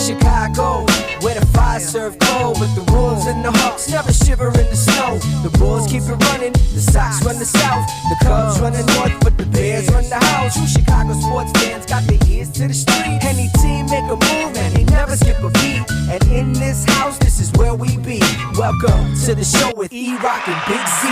Chicago, where the fire serve cold, but the Wolves and the Hawks never shiver in the snow. The Bulls keep it running, the Sox run the South, the Cubs run the North, but the Bears run the house. True Chicago sports fans got their ears to the street. Any team make a move and they never skip a beat. And in this house, this is where we be. Welcome to the show with E-Rock and Big Z.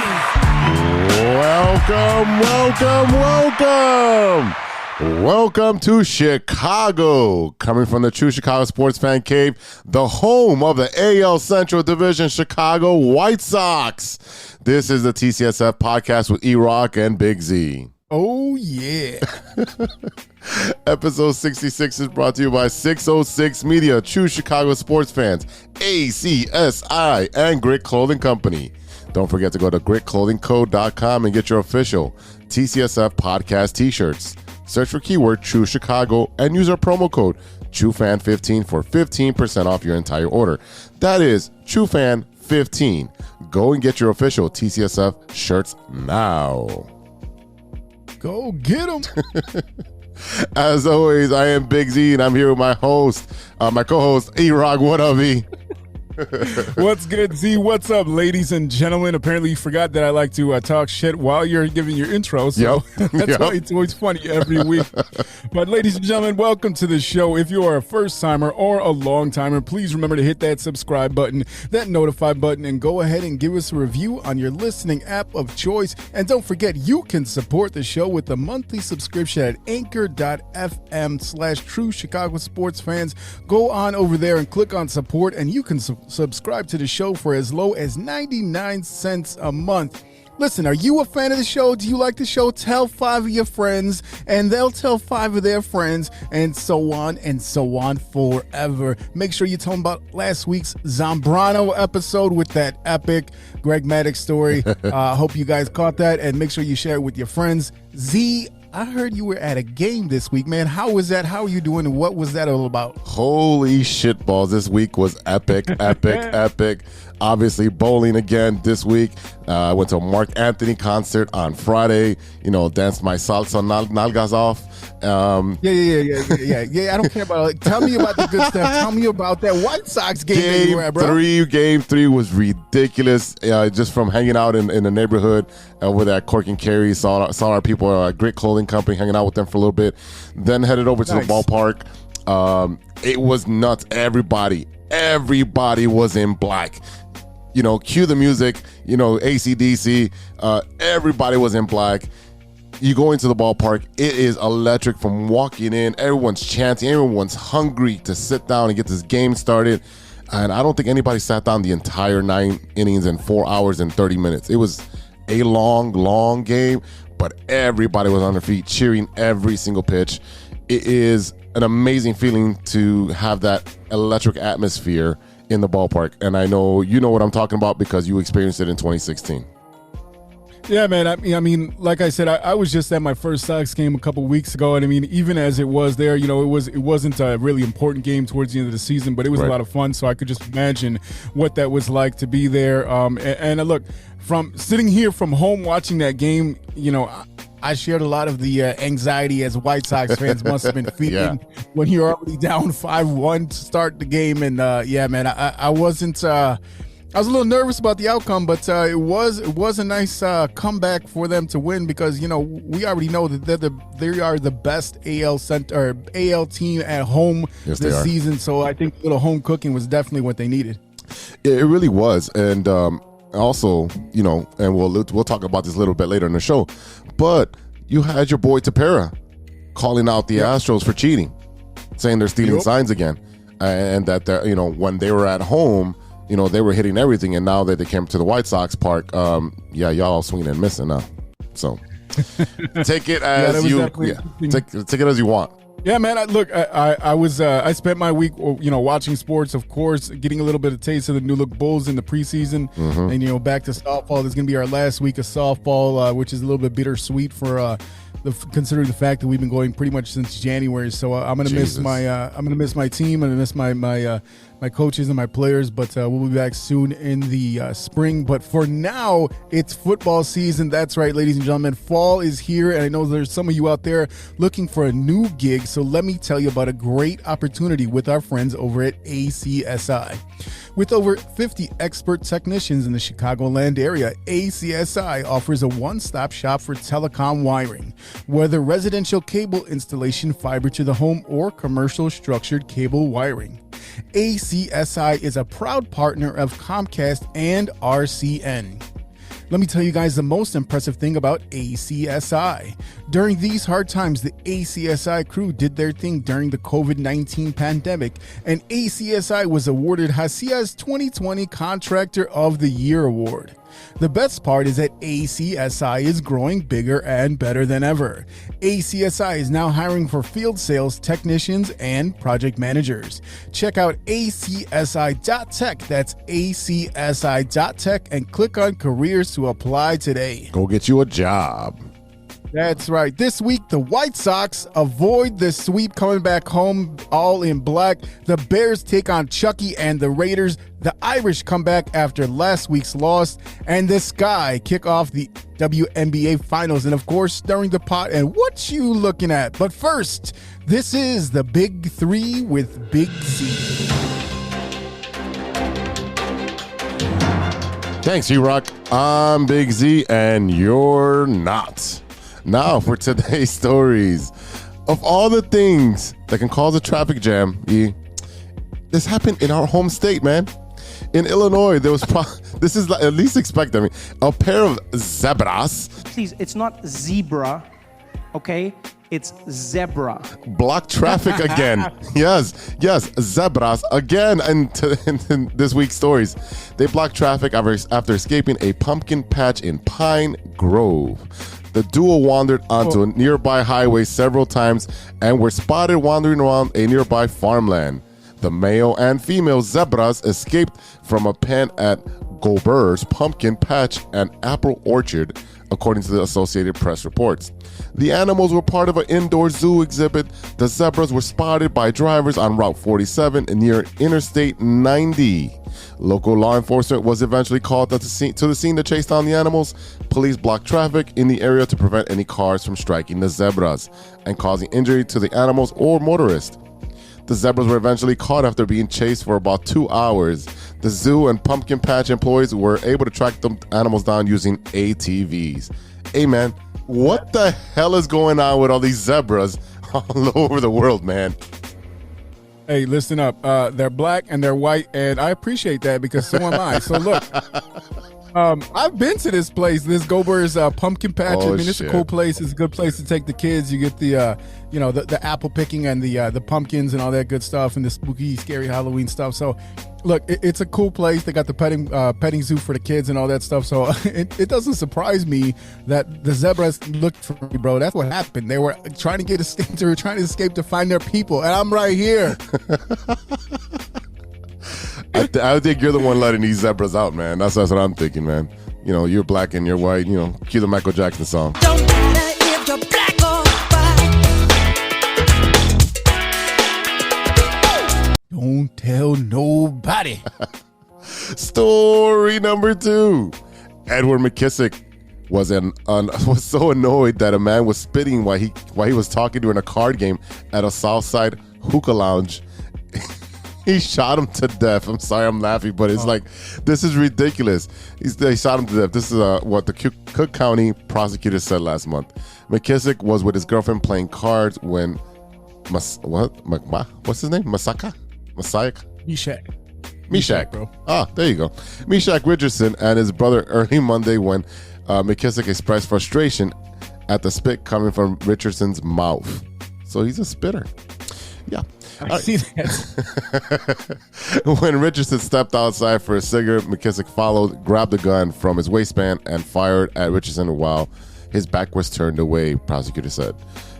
Welcome to Chicago. Coming from the True Chicago Sports Fan Cave, the home of the AL Central Division Chicago White Sox. This is the TCSF podcast with E-Rock and Big Z. Oh, yeah. Episode 66 is brought to you by 606 Media, True Chicago Sports Fans, ACSI, and Grit Clothing Company. Don't forget to go to gritclothingco.com and get your official TCSF podcast t-shirts. Search for keyword True Chicago and use our promo code TrueFan15 for 15% off your entire order. That is TrueFan15. Go and get your official TCSF shirts now. Go get them. As always, I am Big Z, and I'm here with my host, my co-host, E-Rock. What up, E? What's good, Z? What's up, ladies and gentlemen? Apparently you forgot that I like to talk shit while you're giving your intro, so that's why it's always funny every week. But ladies and gentlemen, welcome to the show. If you are a first-timer or a long-timer, please remember to hit that subscribe button, that notify button, and go ahead and give us a review on your listening app of choice. And don't forget, you can support the show with a monthly subscription at anchor.fm/True Chicago Sports Fans. Go on over there and click on support, and you can subscribe to the show for as low as 99 cents a month. Listen, are you a fan of the show? Do you like the show? Tell 5 of your friends, and they'll tell 5 of their friends, and so on forever. Make sure you tell them about last week's Zambrano episode with that epic Greg Maddux story. Hope you guys caught that, and make sure you share it with your friends. Z, I heard you were at a game this week, man. How was that? How are you doing? And what was that all about? Holy shit balls. This week was epic. Obviously, bowling again this week. I went to a Mark Anthony concert on Friday. You know, danced my salsa nalgas off. Yeah. I don't care about it. Tell me about the good stuff. Tell me about that White Sox game that you were at, bro. Game 3 was ridiculous. Just from hanging out in the neighborhood over there at Cork and Carey, saw our people at Grit Clothing Company, hanging out with them for a little bit. Then headed over to the ballpark. It was nuts. Everybody was in black. You know, cue the music, you know, AC/DC, everybody was in black. You go into the ballpark, it is electric from walking in. Everyone's chanting, everyone's hungry to sit down and get this game started. And I don't think anybody sat down the entire 9 innings in 4 hours and 30 minutes. It was a long game, but everybody was on their feet cheering every single pitch. It is an amazing feeling to have that electric atmosphere in the ballpark, and I know you know what I'm talking about because you experienced it in 2016. Yeah, man. I mean, like I said, I was just at my first Sox game a couple weeks ago, and I mean, even as it was there, you know, it wasn't a really important game towards the end of the season, but it was a lot of fun. So I could just imagine what that was like to be there. And look, from sitting here from home watching that game, you know, I shared a lot of the anxiety as White Sox fans must have been feeling when you're already down 5-1 to start the game. And yeah, man, I wasn't. I was a little nervous about the outcome, but it was a nice comeback for them to win because, you know, we already know that they are the best AL team at home this season. So I think a little home cooking was definitely what they needed. It really was, and also, you know, and we'll talk about this a little bit later in the show, but you had your boy Tepera calling out the Astros for cheating, saying they're stealing signs again, and that they're, you know, when they were at home, you know, they were hitting everything, and now that they came to the White Sox park, y'all swinging and missing now. So take it as take it as you want. Yeah, man. I spent my week, you know, watching sports, of course, getting a little bit of taste of the new look Bulls in the preseason, and you know, back to softball. This is gonna be our last week of softball, which is a little bit bittersweet for considering the fact that we've been going pretty much since January. So I'm gonna miss my team. I'm gonna miss my coaches and my players, but we'll be back soon in the spring. But for now, it's football season. That's right, ladies and gentlemen. Fall is here, and I know there's some of you out there looking for a new gig. So let me tell you about a great opportunity with our friends over at ACSI. With over 50 expert technicians in the Chicagoland area, ACSI offers a one-stop shop for telecom wiring, whether residential cable installation, fiber to the home, or commercial structured cable wiring. ACSI is a proud partner of Comcast and RCN. Let me tell you guys the most impressive thing about ACSI. During these hard times, the ACSI crew did their thing during the COVID-19 pandemic, and ACSI was awarded Hacia's 2020 Contractor of the Year award. The best part is that ACSI is growing bigger and better than ever. ACSI is now hiring for field sales technicians and project managers. Check out acsi.tech, that's acsi.tech, and click on careers to apply today. Go get you a job. That's right. This week, the White Sox avoid the sweep, coming back home all in black. The Bears take on Chucky and the Raiders. The Irish come back after last week's loss. And the Sky kick off the WNBA Finals. And, of course, stirring the pot. And what you looking at? But first, this is the Big Three with Big Z. Thanks, E-Rock. I'm Big Z, and you're not. Now for today's stories. Of all the things that can cause a traffic jam, this happened in our home state, man. In Illinois, there was this is at least expected. I mean, a pair of zebras. Please, it's not zebra, okay? It's zebra. Blocked traffic again. yes, zebras again. In this week's stories, they blocked traffic after escaping a pumpkin patch in Pine Grove. The duo wandered onto a nearby highway several times and were spotted wandering around a nearby farmland. The male and female zebras escaped from a pen at Gober's Pumpkin Patch and Apple Orchard, according to the Associated Press reports. The animals were part of an indoor zoo exhibit. The zebras were spotted by drivers on Route 47 near Interstate 90. Local law enforcement was eventually called to the scene to chase down the animals. Police blocked traffic in the area to prevent any cars from striking the zebras and causing injury to the animals or motorists. The zebras were eventually caught after being chased for about 2 hours. The zoo and pumpkin patch employees were able to track the animals down using ATVs. Hey man, what the hell is going on with all these zebras all over the world, man? Hey, listen up. They're black and they're white, and I appreciate that because so am I. So look, I've been to this place, this Gober's Pumpkin Patch. I mean, it's a cool place. It's a good place to take the kids. You get the, the apple picking and the pumpkins and all that good stuff and the spooky, scary Halloween stuff. So, look, it's a cool place. They got the petting zoo for the kids and all that stuff. So it doesn't surprise me that the zebras looked for me, bro. That's what happened. They were trying to escape to find their people, and I'm right here. I think you're the one letting these zebras out, man. That's what I'm thinking, man. You're black and you're white. Cue the Michael Jackson song. Don't matter if you're black or white. Don't tell nobody. Story number 2. Edward McKissick was so annoyed that a man was spitting while he was talking during a card game at a Southside hookah lounge. He shot him to death. I'm sorry I'm laughing, but it's like, this is ridiculous. They shot him to death. This is what the Cook County prosecutor said last month. McKissick was with his girlfriend playing cards when, what's his name? Meshach, bro. There you go. Meshach Richardson and his brother early Monday when McKissick expressed frustration at the spit coming from Richardson's mouth. So he's a spitter. Yeah. I see that. When Richardson stepped outside for a cigarette, McKissick followed, grabbed the gun from his waistband, and fired at Richardson while his back was turned away, prosecutor said.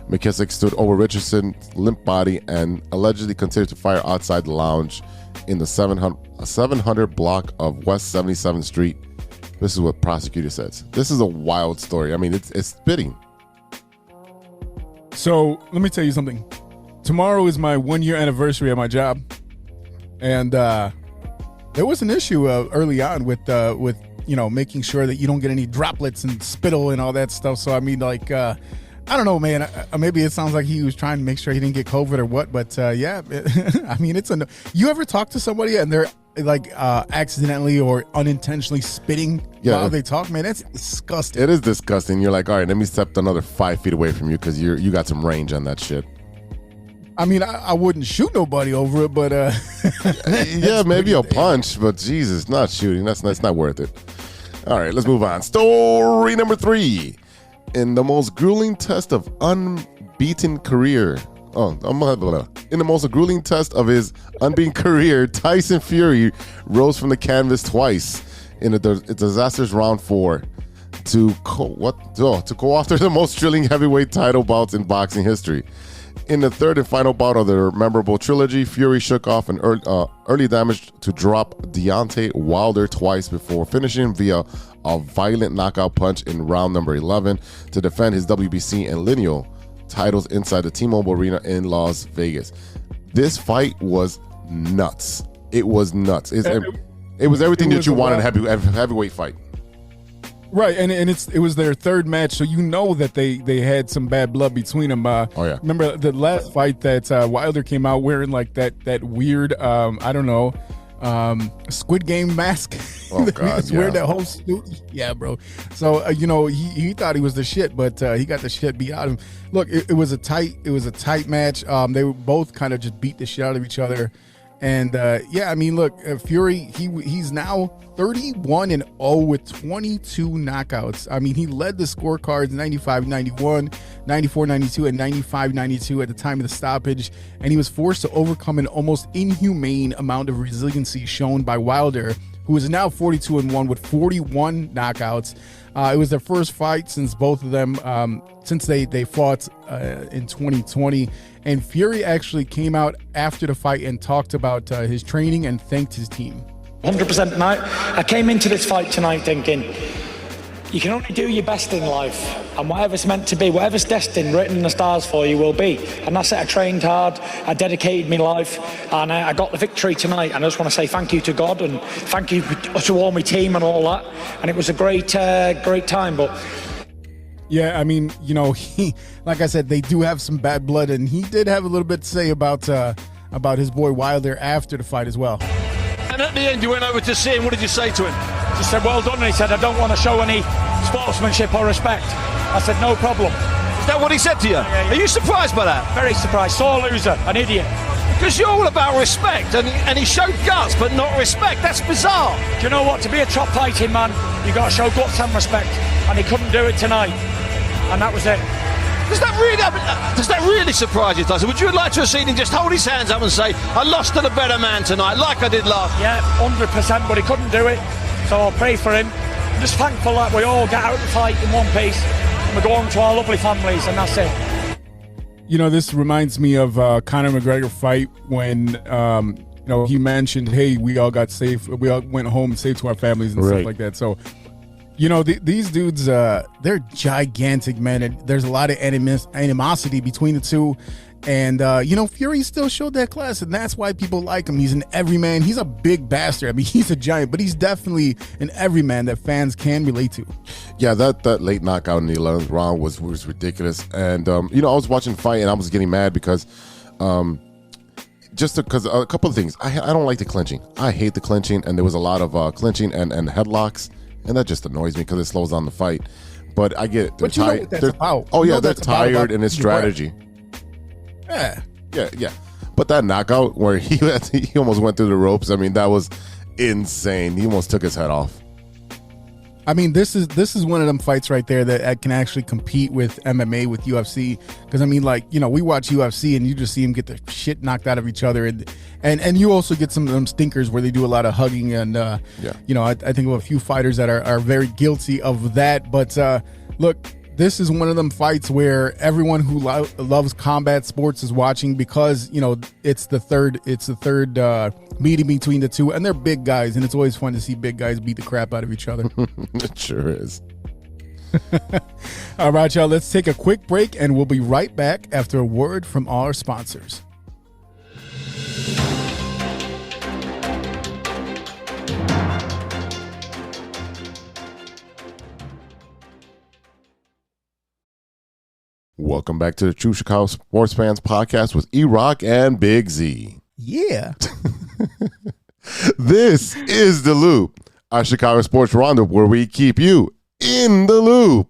McKissick stood over Richardson's limp body and allegedly continued to fire outside the lounge in the 700 block of West 77th Street. This is what prosecutor says. This is a wild story. I mean, it's spitting. So let me tell you something. Tomorrow is my 1-year anniversary at my job, and there was an issue early on with making sure that you don't get any droplets and spittle and all that stuff. So I mean, like, I don't know, man. Maybe it sounds like he was trying to make sure he didn't get COVID or what. But yeah, I mean, you ever talk to somebody and they're like accidentally or unintentionally spitting while they talk? Man, that's disgusting. It is disgusting. You're like, all right, let me step another 5 feet away from you because you got some range on that shit. I mean, I wouldn't shoot nobody over it, but yeah, maybe a punch, but Jesus, not shooting. That's not worth it. All right, let's move on. Story number 3. In the most grueling test of unbeaten career. In the most grueling test of his unbeaten career, Tyson Fury rose from the canvas twice in a disastrous round 4 to co-author the most thrilling heavyweight title bouts in boxing history. In the third and final bout of their memorable trilogy, Fury shook off an early damage to drop Deontay Wilder twice before finishing via a violent knockout punch in round number 11 to defend his WBC and lineal titles inside the T-Mobile Arena in Las Vegas. This fight was nuts. It was nuts. It was everything that you wanted in a heavyweight fight. Right, and it was their third match, so you know that they had some bad blood between them. Remember the last fight that Wilder came out wearing like that weird Squid Game mask. Oh God, wearing that whole suit. Yeah, bro. So he thought he was the shit, but he got the shit beat out of him. Look, it was a tight match. They were both kind of just beat the shit out of each other. And yeah, I mean, look, Fury, he's now 31-0 with 22 knockouts. I mean, he led the scorecards 95-91, 94-92, and 95-92 at the time of the stoppage, and he was forced to overcome an almost inhumane amount of resiliency shown by Wilder, who is now 42-1 with 41 knockouts. It was their first fight since both of them, since they fought in 2020. And Fury actually came out after the fight and talked about his training and thanked his team. 100%. And I came into this fight tonight thinking, you can only do your best in life, and whatever's meant to be, whatever's destined, written in the stars for you will be. And that's it. I trained hard, I dedicated my life, and I got the victory tonight. And I just want to say thank you to God and thank you to all my team and all that. And it was a great time. But yeah, I mean, he, like I said, they do have some bad blood, and he did have a little bit to say about his boy Wilder after the fight as well. And at the end, you went over to see him. What did you say to him? Just said, well done. And he said, I don't want to show any sportsmanship or respect. I said, no problem. Is that what he said to you? Yeah. Are you surprised by that? Very surprised. Sore loser, an idiot. Because you're all about respect, and he showed guts, but not respect. That's bizarre. Do you know what? To be a top fighting man, you got to show guts and respect. And he couldn't do it tonight. And that was it. Does that really surprise you, Tyson? Would you like to have seen him just hold his hands up and say, I lost to the better man tonight, like I did last? Yeah, 100%, but he couldn't do it. So I'll pray for him. I'm just thankful that we all get out of the fight in one piece and we go on to our lovely families, and that's it. This reminds me of Conor McGregor fight when he mentioned, hey, we all got safe, we all went home safe to our families and stuff like that. So these dudes, they're gigantic, man, and there's a lot of animosity between the two. And, Fury still showed that class, and that's why people like him. He's an everyman. He's a big bastard. I mean, he's a giant, but he's definitely an everyman that fans can relate to. Yeah, that late knockout in the 11th round was ridiculous. And, I was watching the fight, and I was getting mad because just because a couple of things. I don't like the clinching. I hate the clinching, and there was a lot of clinching and headlocks, and that just annoys me because it slows down the fight. But I get it. But you know what that's about. Oh, yeah, they're tired, and it's strategy. Yeah. But that knockout where he almost went through the ropes, I mean, that was insane. He almost took his head off. I mean, this is one of them fights right there that can actually compete with MMA, with UFC. Because, I mean, we watch UFC and you just see them get the shit knocked out of each other. And you also get some of them stinkers where they do a lot of hugging. And, I think of a few fighters that are very guilty of that. But, look, this is one of them fights where everyone who loves combat sports is watching because, it's the third meeting between the two, and they're big guys, and it's always fun to see big guys beat the crap out of each other. It sure is. All right, y'all, let's take a quick break, and we'll be right back after a word from our sponsors. Welcome back to the True Chicago Sports Fans Podcast with E-Rock and Big Z. Yeah. This is The Loop, our Chicago Sports Roundup, where we keep you in the loop.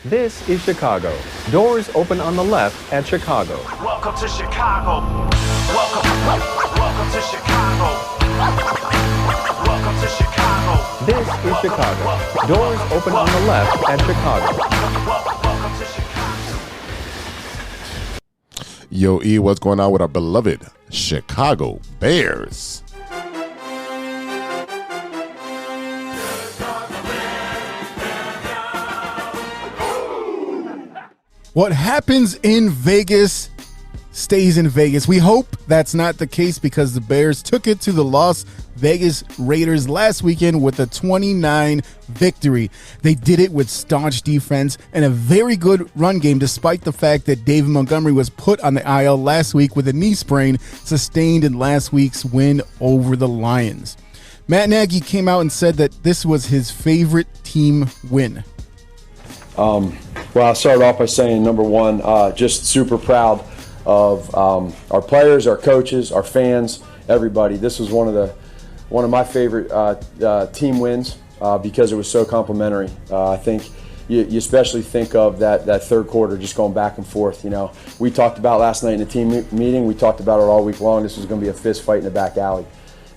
This is Chicago. Doors open on the left at Chicago. Welcome to Chicago. Welcome to Chicago. Welcome to Chicago. This is Chicago. Doors open on the left at Chicago. Welcome to Chicago. Yo, E, what's going on with our beloved Chicago Bears? What happens in Vegas stays in Vegas. We hope that's not the case, because the Bears took it to the Las Vegas Raiders last weekend with a 29 victory. They did it with staunch defense and a very good run game, despite the fact that David Montgomery was put on the IL last week with a knee sprain sustained in last week's win over the Lions. Matt Nagy came out and said that this was his favorite team win. Well, I'll start off by saying, number one, just super proud of our players, our coaches, our fans, everybody. This was one of my favorite team wins because it was so complimentary. I think you especially think of that third quarter just going back and forth. You know, we talked about last night in the team meeting. We talked about it all week long. This was going to be a fist fight in the back alley,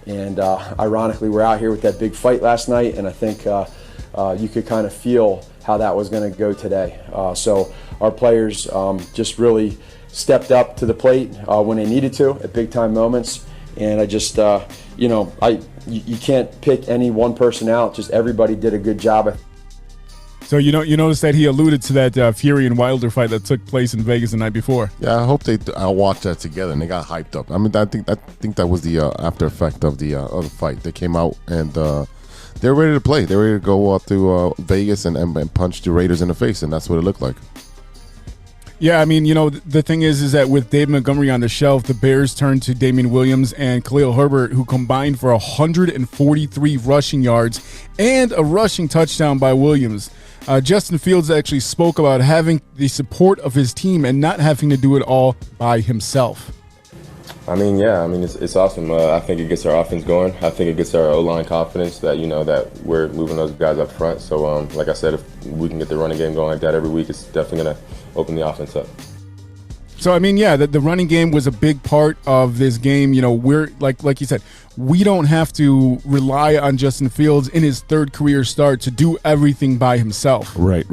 and ironically, we're out here with that big fight last night, and I think you could kind of feel how that was going to go today. So our players just really stepped up to the plate when they needed to at big time moments, and I just you can't pick any one person out. Just everybody did a good job. So you noticed that he alluded to that Fury and Wilder fight that took place in Vegas the night before. Yeah, I hope I'll watch that together, and they got hyped up. I mean, I think that was the after effect of the fight. They came out and they're ready to play. They're ready to go up to Vegas and punch the Raiders in the face, and that's what it looked like. Yeah, I mean, the thing is that with Dave Montgomery on the shelf, the Bears turned to Damian Williams and Khalil Herbert, who combined for 143 rushing yards and a rushing touchdown by Williams. Justin Fields actually spoke about having the support of his team and not having to do it all by himself. It's awesome. I think it gets our offense going. I think it gets our O-line confidence that, that we're moving those guys up front. So, like I said, if we can get the running game going like that every week, it's definitely going to open the offense up. So, the running game was a big part of this game. We're like you said, we don't have to rely on Justin Fields in his third career start to do everything by himself. Right.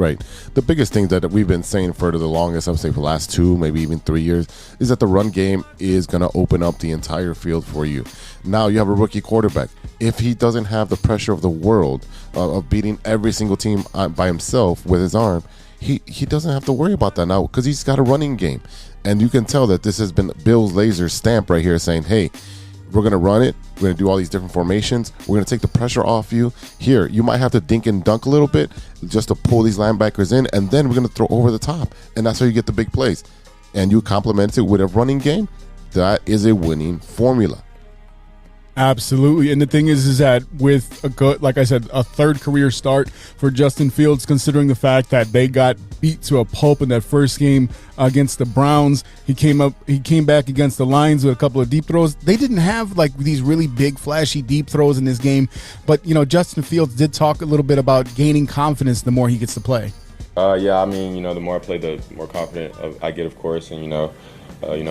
The biggest thing that we've been saying for the longest, I would say for the last 2, maybe even 3 years, is that the run game is going to open up the entire field for you. Now you have a rookie quarterback. If he doesn't have the pressure of the world of beating every single team by himself with his arm, he doesn't have to worry about that now because he's got a running game. And you can tell that this has been Bill's laser stamp right here saying, hey, we're going to run it. We're going to do all these different formations. We're going to take the pressure off you. Here, you might have to dink and dunk a little bit just to pull these linebackers in, and then we're going to throw over the top. And that's how you get the big plays. And you complement it with a running game. That is a winning formula. Absolutely. And the thing is that with a good, like I said, a third career start for Justin Fields, considering the fact that they got beat to a pulp in that first game against the Browns, he came back against the Lions with a couple of deep throws. They didn't have like these really big, flashy deep throws in this game. But, Justin Fields did talk a little bit about gaining confidence the more he gets to play. The more I play, the more confident I get, of course. And,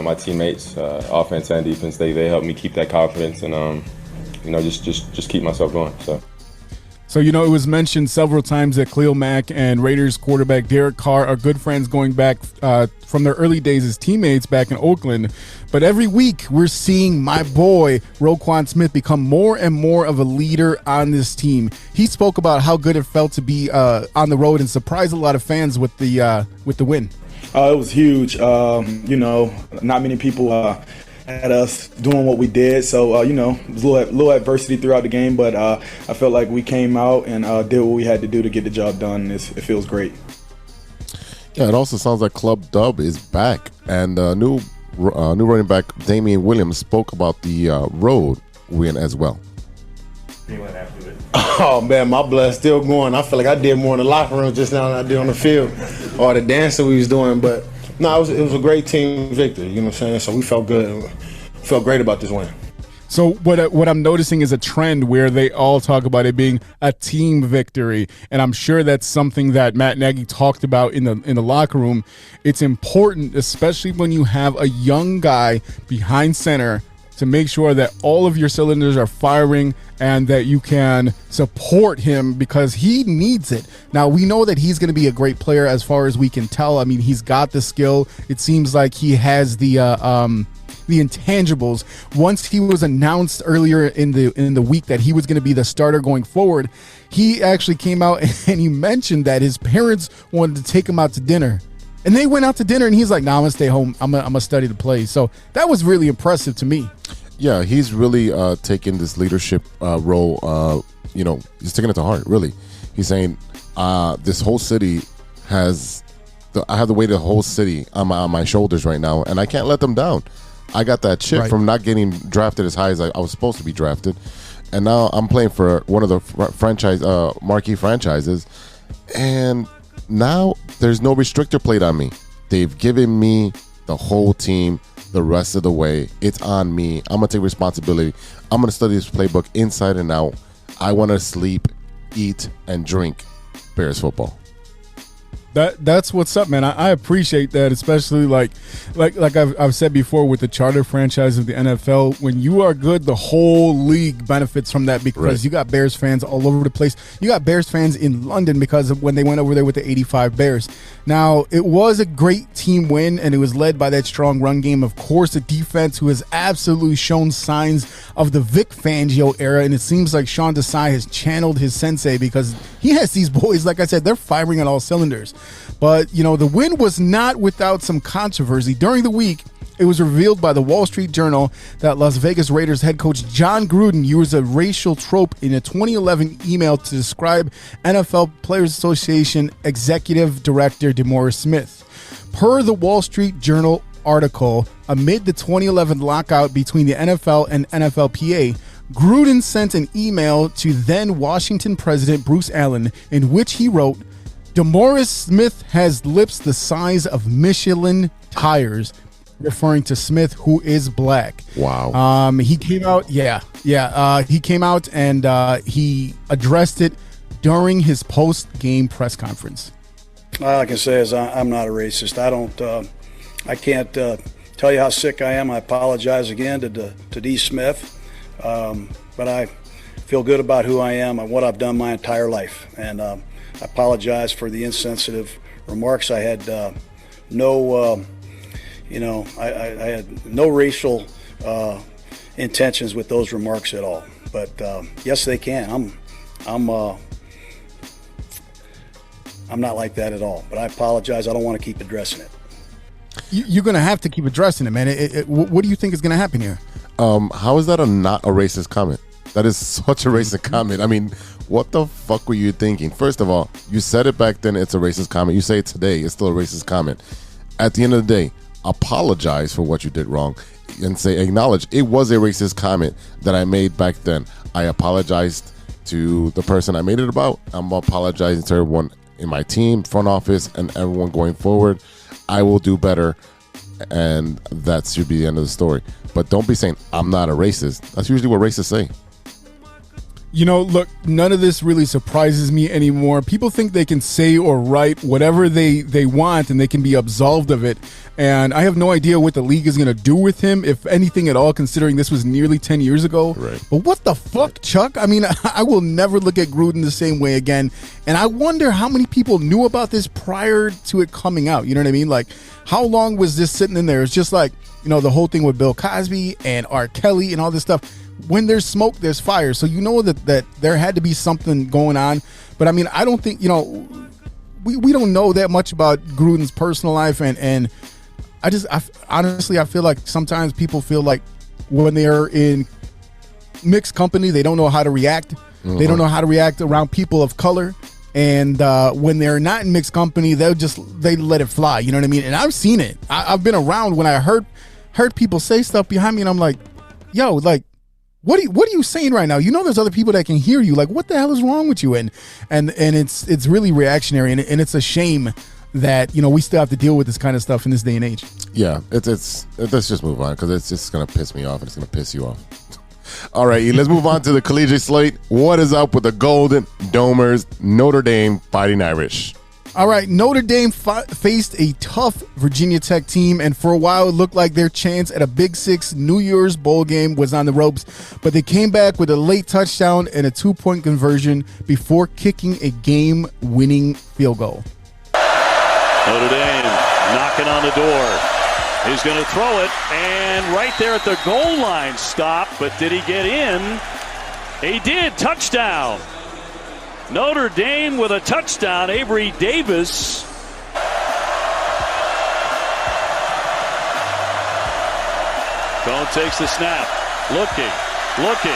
my teammates, offense and defense, they help me keep that confidence and, just keep myself going. So, it was mentioned several times that Khalil Mack and Raiders quarterback Derek Carr are good friends going back from their early days as teammates back in Oakland. But every week we're seeing my boy Roquan Smith become more and more of a leader on this team. He spoke about how good it felt to be on the road and surprise a lot of fans with the win. It was huge. Not many people at us doing what we did. So, it was a little adversity throughout the game, but I felt like we came out and did what we had to do to get the job done. It feels great. Yeah, it also sounds like Club Dub is back, and new running back Damian Williams spoke about the road win as well. Oh man, my blood's still going. I feel like I did more in the locker room just now than I did on the field, or the dancing we was doing. But no, it was a great team victory. You know what I'm saying? So we felt good, felt great about this win. So what I'm noticing is a trend where they all talk about it being a team victory, and I'm sure that's something that Matt Nagy talked about in the locker room. It's important, especially when you have a young guy behind center, to make sure that all of your cylinders are firing and that you can support him because he needs it. Now, we know that he's going to be a great player as far as we can tell. I mean, he's got the skill. It seems like he has the intangibles. Once he was announced earlier in the week that he was going to be the starter going forward, he actually came out and he mentioned that his parents wanted to take him out to dinner. And they went out to dinner, and he's like, "No, I'm gonna stay home. I'm gonna study the plays." So that was really impressive to me. Yeah, he's really taking this leadership role. He's taking it to heart. Really, he's saying this whole city has. I have the weight of the whole city on my shoulders right now, and I can't let them down. I got that chip from not getting drafted as high as I was supposed to be drafted, and now I'm playing for one of the marquee franchises, and now there's no restrictor plate on me. They've given me the whole team the rest of the way. It's on me. I'm going to take responsibility. I'm going to study this playbook inside and out. I want to sleep, eat, and drink Bears football. That's what's up, man. I appreciate that, especially like I've said before with the charter franchise of the NFL. When you are good, the whole league benefits from that because you got Bears fans all over the place. You got Bears fans in London because of when they went over there with the 85 Bears. Now, it was a great team win, and it was led by that strong run game. Of course, the defense, who has absolutely shown signs of the Vic Fangio era, and it seems like Sean Desai has channeled his sensei because he has these boys, like I said, they're firing on all cylinders. But, the win was not without some controversy. During the week, it was revealed by the Wall Street Journal that Las Vegas Raiders head coach John Gruden used a racial trope in a 2011 email to describe NFL Players Association Executive Director DeMaurice Smith. Per the Wall Street Journal article, amid the 2011 lockout between the NFL and NFLPA, Gruden sent an email to then Washington President Bruce Allen in which he wrote, DeMaurice Smith has lips the size of Michelin tires, referring to Smith, who is black. Wow. He came out, he came out and he addressed it during his post-game press conference. All I can say is I'm not a racist. I can't tell you how sick I am. I apologize again to D. Smith, but I feel good about who I am and what I've done my entire life. And I apologize for the insensitive remarks. I had I had no racial intentions with those remarks at all. But yes, they can. I'm not like that at all. But I apologize. I don't want to keep addressing it. You're going to have to keep addressing it, man. What do you think is going to happen here? How is that not a racist comment? That is such a racist comment. I mean, what the fuck were you thinking? First of all, you said it back then, it's a racist comment. You say it today, it's still a racist comment. At the end of the day, apologize for what you did wrong and acknowledge it was a racist comment that I made back then. I apologized to the person I made it about. I'm apologizing to everyone in my team, front office, and everyone going forward. I will do better, and that should be the end of the story. But don't be saying, I'm not a racist. That's usually what racists say. Look, none of this really surprises me anymore. People think they can say or write whatever they want and they can be absolved of it. And I have no idea what the league is going to do with him, if anything at all, considering this was nearly 10 years ago. Right. But what the fuck, Chuck? I mean, I will never look at Gruden the same way again. And I wonder how many people knew about this prior to it coming out. You know what I mean? Like, how long was this sitting in there? It's just like, the whole thing with Bill Cosby and R. Kelly and all this stuff. When there's smoke, there's fire. So that there had to be something going on. But I mean, I don't think, we don't know that much about Gruden's personal life. And honestly, I feel like sometimes people feel like when they're in mixed company, they don't know how to react. They don't know how to react around people of color. And when they're not in mixed company, they let it fly. You know what I mean? And I've seen it. I've been around when I heard people say stuff behind me, and I'm like, yo, like, what are you saying right now? You know, there's other people that can hear you. Like, what the hell is wrong with you? And it's really reactionary, and it's a shame that, you know, we still have to deal with this kind of stuff in this day and age. Yeah, let's just move on, because it's just gonna piss me off, and it's gonna piss you off. All right, let's move on to the collegiate slate. What is up with the Golden Domers, Notre Dame Fighting Irish? All right, Notre Dame faced a tough Virginia Tech team, and for a while it looked like their chance at a Big Six New Year's Bowl game was on the ropes, but they came back with a late touchdown and a 2-point conversion before kicking a game-winning field goal. Notre Dame knocking on the door. He's going to throw it, and right there at the goal line, stop, but did he get in? He did. Touchdown. Notre Dame with a touchdown. Avery Davis. Cone takes the snap. Looking. Rolling.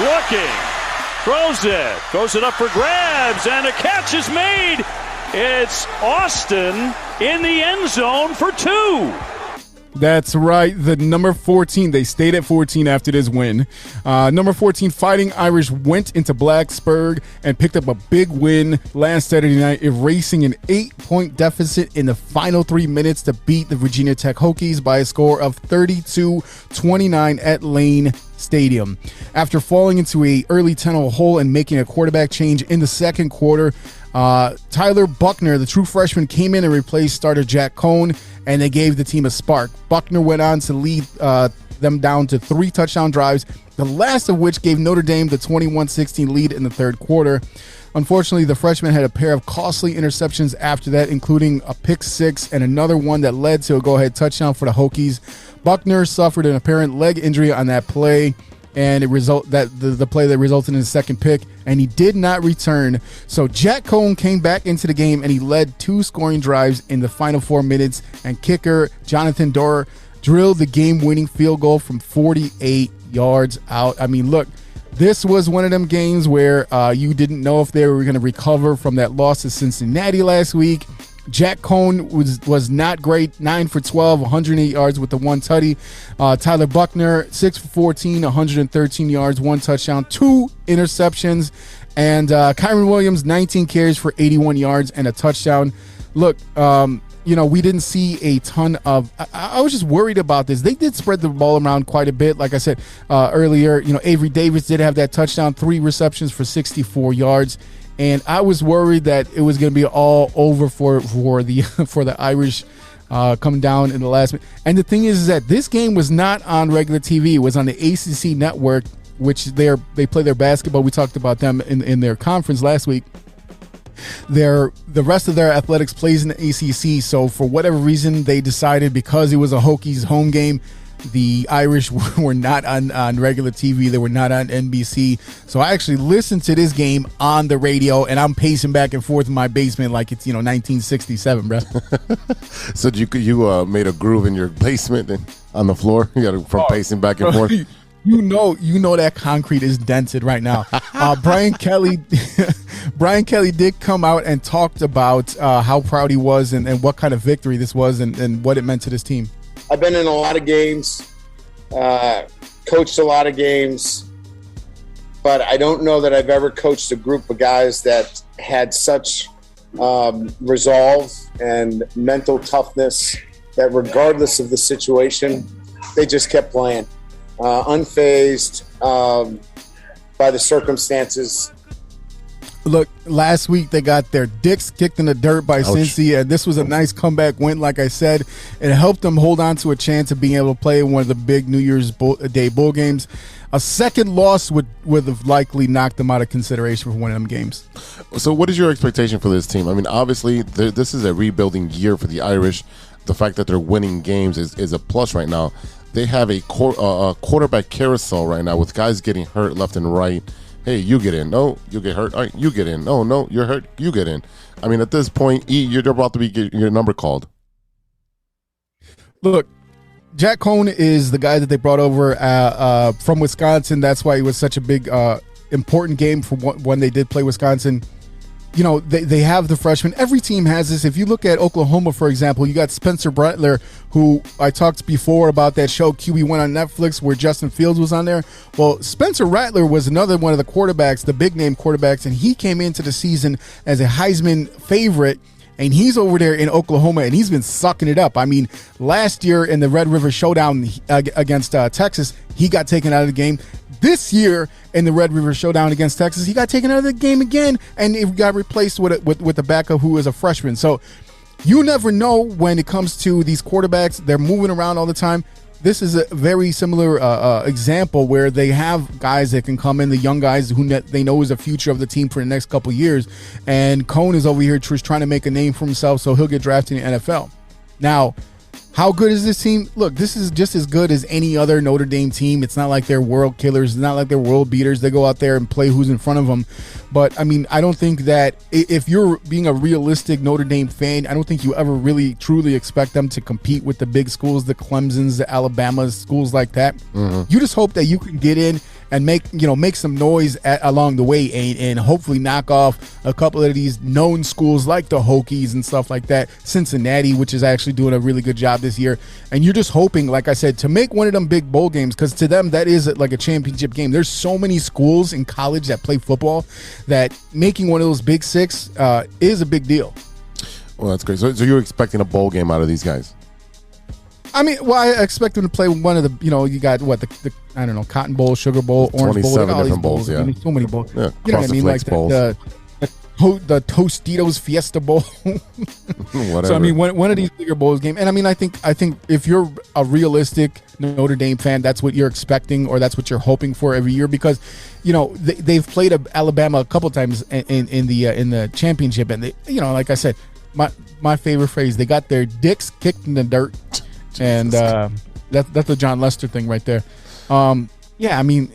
Looking. Throws it up for grabs, and a catch is made. It's Austin in the end zone for 2. That's right. The number 14, they stayed at 14 after this win. Number 14 Fighting Irish went into Blacksburg and picked up a big win last Saturday night, erasing an 8-point deficit in the final 3 minutes to beat the Virginia Tech Hokies by a score of 32-29 at Lane Stadium. After falling into a early tunnel hole and making a quarterback change in the second quarter, Tyler Buckner, the true freshman, came in and replaced starter Jack Cohn, and they gave the team a spark. Buckner went on to lead them down to 3 touchdown drives, the last of which gave Notre Dame the 21-16 lead in the third quarter. Unfortunately, the freshman had a pair of costly interceptions after that, including a pick six and another one that led to a go-ahead touchdown for the Hokies. Buckner suffered an apparent leg injury on that play, and the play that resulted in the second pick, and he did not return. So Jack Cohn came back into the game, and he led 2 scoring drives in the final 4 minutes, and kicker Jonathan Dorr drilled the game-winning field goal from 48 yards out. I mean, look, this was one of them games where you didn't know if they were going to recover from that loss to Cincinnati last week. Jack Cohn was not great, 9 for 12, 108 yards with the 1 tutty. Tyler Buckner, 6 for 14, 113 yards, 1 touchdown, 2 interceptions. And Kyron Williams, 19 carries for 81 yards and a touchdown. Look, we didn't see a ton of. I was just worried about this. They did spread the ball around quite a bit. Like I said earlier, Avery Davis did have that touchdown, 3 receptions for 64 yards. And I was worried that it was going to be all over for the Irish coming down in the last minute. And the thing is that this game was not on regular TV. It was on the ACC network, which they play their basketball. We talked about them in their conference last week. The rest of their athletics plays in the ACC. So for whatever reason, they decided, because it was a Hokies home game, the Irish were not on regular TV. They were not on NBC. So I actually listened to this game on the radio, and I'm pacing back and forth in my basement like it's 1967, bro. So you made a groove in your basement and on the floor? From pacing back and forth? You know that concrete is dented right now. Brian Kelly did come out and talked about how proud he was and what kind of victory this was and what it meant to this team. I've been in a lot of games, coached a lot of games, but I don't know that I've ever coached a group of guys that had such resolve and mental toughness that regardless of the situation, they just kept playing, unfazed by the circumstances. Look, last week they got their dicks kicked in the dirt by Cincy, and this was a nice comeback win. Like I said, it helped them hold on to a chance of being able to play in one of the big New Year's Day bowl games. A second loss would have likely knocked them out of consideration for one of them games. So what is your expectation for this team? I mean, obviously, this is a rebuilding year for the Irish. The fact that they're winning games is a plus right now. They have a quarterback carousel right now with guys getting hurt left and right. hey, you get in. No, you get hurt. All right, you get in. No, you're hurt. You get in. I mean, at this point, you're about to be get your number called. Look, Jack Cohn is the guy that they brought over from Wisconsin. That's why it was such a big, important game for when they did play Wisconsin. You know, they have the freshmen. Every team has this. If you look at Oklahoma, for example, you got Spencer Rattler, who I talked before about that show QB1 on Netflix where Justin Fields was on there. Well, Spencer Rattler was another one of the quarterbacks, the big name quarterbacks, and he came into the season as a Heisman favorite. And he's over there in Oklahoma, and he's been sucking it up. I mean, last year in the Red River Showdown against Texas, he got taken out of the game. This year in the Red River Showdown against Texas, he got taken out of the game again, and it got replaced with the backup who is a freshman. So you never know when it comes to these quarterbacks. They're moving around all the time. This is a very similar example where they have guys that can come in, the young guys who they know is the future of the team for the next couple of years. And Cohn is over here trying to make a name for himself, so he'll get drafted in the NFL. Now, how good is this team? Look, this is just as good as any other Notre Dame team. It's not like they're world killers. It's not like they're world beaters. They go out there and play who's in front of them. But, I mean, I don't think that if you're being a realistic Notre Dame fan, I don't think you ever really truly expect them to compete with the big schools, the Clemsons, the Alabamas, schools like that. Mm-hmm. You just hope that you can get in and make some noise along the way and hopefully knock off a couple of these known schools like the Hokies and stuff like that. Cincinnati, which is actually doing a really good job this year. And you're just hoping, like I said, to make one of them big bowl games, because to them that is like a championship game. There's so many schools in college that play football that making one of those Big Six is a big deal. Well, that's great. So you're expecting a bowl game out of these guys? I mean, well, I expect them to play one of the, you got what, the I don't know, Cotton Bowl, Sugar Bowl, Orange Bowl. 27 different bowls, yeah. I mean, so many bowls. Yeah, you know what I mean? Like the Tostitos Fiesta Bowl. Whatever. So, I mean, one of these bigger bowls game. And, I mean, I think if you're a realistic Notre Dame fan, that's what you're expecting or that's what you're hoping for every year because, they've played Alabama a couple times in the championship. And, they, like I said, my favorite phrase, they got their dicks kicked in the dirt. And that's the John Lester thing right there. Yeah, I mean,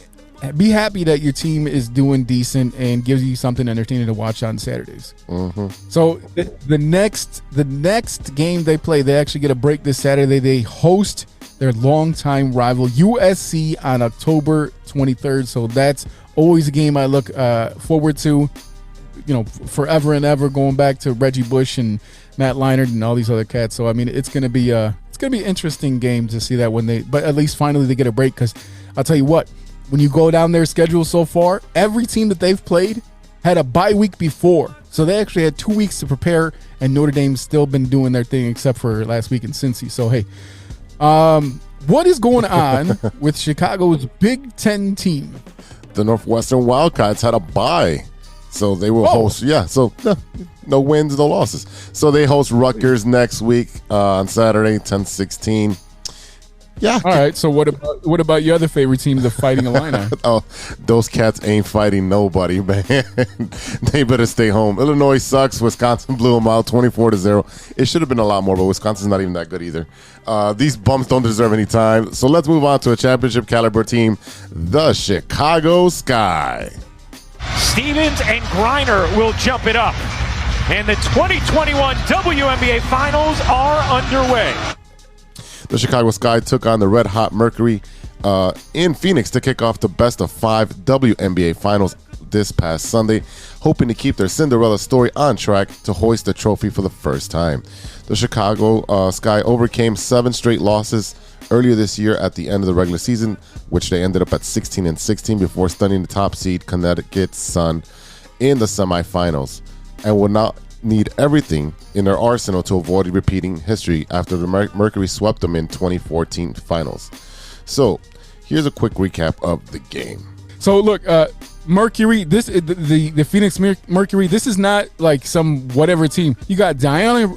be happy that your team is doing decent and gives you something entertaining to watch on Saturdays. Mm-hmm. So the next game they play, they actually get a break this Saturday. They host their longtime rival USC on October 23rd. So that's always a game I look forward to. Forever and ever, going back to Reggie Bush and Matt Leinart and all these other cats. So I mean, it's gonna be an interesting game to see that but at least finally they get a break because I'll tell you what, when you go down their schedule so far, every team that they've played had a bye week before, so they actually had 2 weeks to prepare, and Notre Dame's still been doing their thing except for last week in Cincy. So hey, what is going on with Chicago's Big Ten team? The Northwestern Wildcats had a bye. So they will host, no wins, no losses. So they host Rutgers next week on Saturday, 10-16. Yeah. All right. So what about your other favorite team, the Fighting Illini? Oh, those cats ain't fighting nobody, man. They better stay home. Illinois sucks. Wisconsin blew them out 24-0. It should have been a lot more, but Wisconsin's not even that good either. These bums don't deserve any time. So let's move on to a championship caliber team, the Chicago Sky. Stevens and Griner will jump it up. And the 2021 WNBA Finals are underway. The Chicago Sky took on the Red Hot Mercury in Phoenix to kick off the best of 5 WNBA Finals this past Sunday, hoping to keep their Cinderella story on track to hoist the trophy for the first time. The Chicago Sky overcame 7 straight losses earlier this year at the end of the regular season, which they ended up at 16-16 before stunning the top seed Connecticut Sun in the semifinals, and would not need everything in their arsenal to avoid repeating history after the Mercury swept them in 2014 finals. So here's a quick recap of the game. So look, Mercury, the Phoenix Mercury, this is not like some whatever team. You got Diana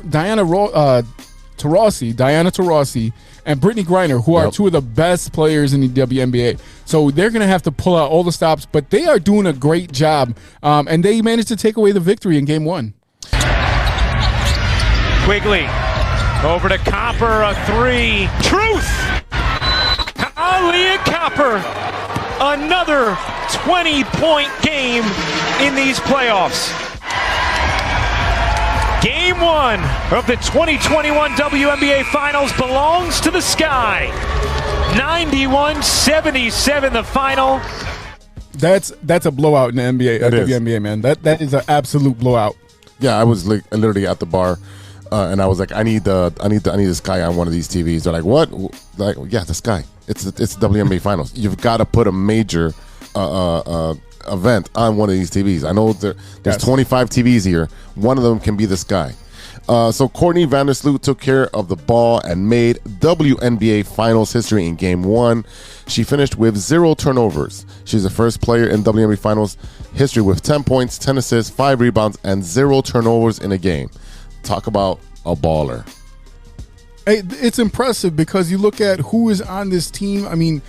Taurasi and Brittany Griner, who are two of the best players in the WNBA. So they're going to have to pull out all the stops, but they are doing a great job. And they managed to take away the victory in game 1. Quigley over to Copper, a 3. Truth! Aaliyah Copper, another 20-point game in these playoffs. Game 1 of the 2021 WNBA Finals belongs to the Sky. 91-77 the final. That's a blowout in the NBA, WNBA, man. That is an absolute blowout. Yeah, I was like literally at the bar, and I was like, I need the Sky on one of these TVs. They're like, what? Like, yeah, the Sky. It's WNBA Finals. You've got to put a major event on one of these TVs. I know there's 25 TVs here. One of them can be the Sky. So Courtney Vandersloot took care of the ball and made WNBA Finals history in Game 1. She finished with 0 turnovers. She's the first player in WNBA Finals history with 10 points, 10 assists, 5 rebounds, and 0 turnovers in a game. Talk about a baller. Hey, it's impressive because you look at who is on this team. I mean,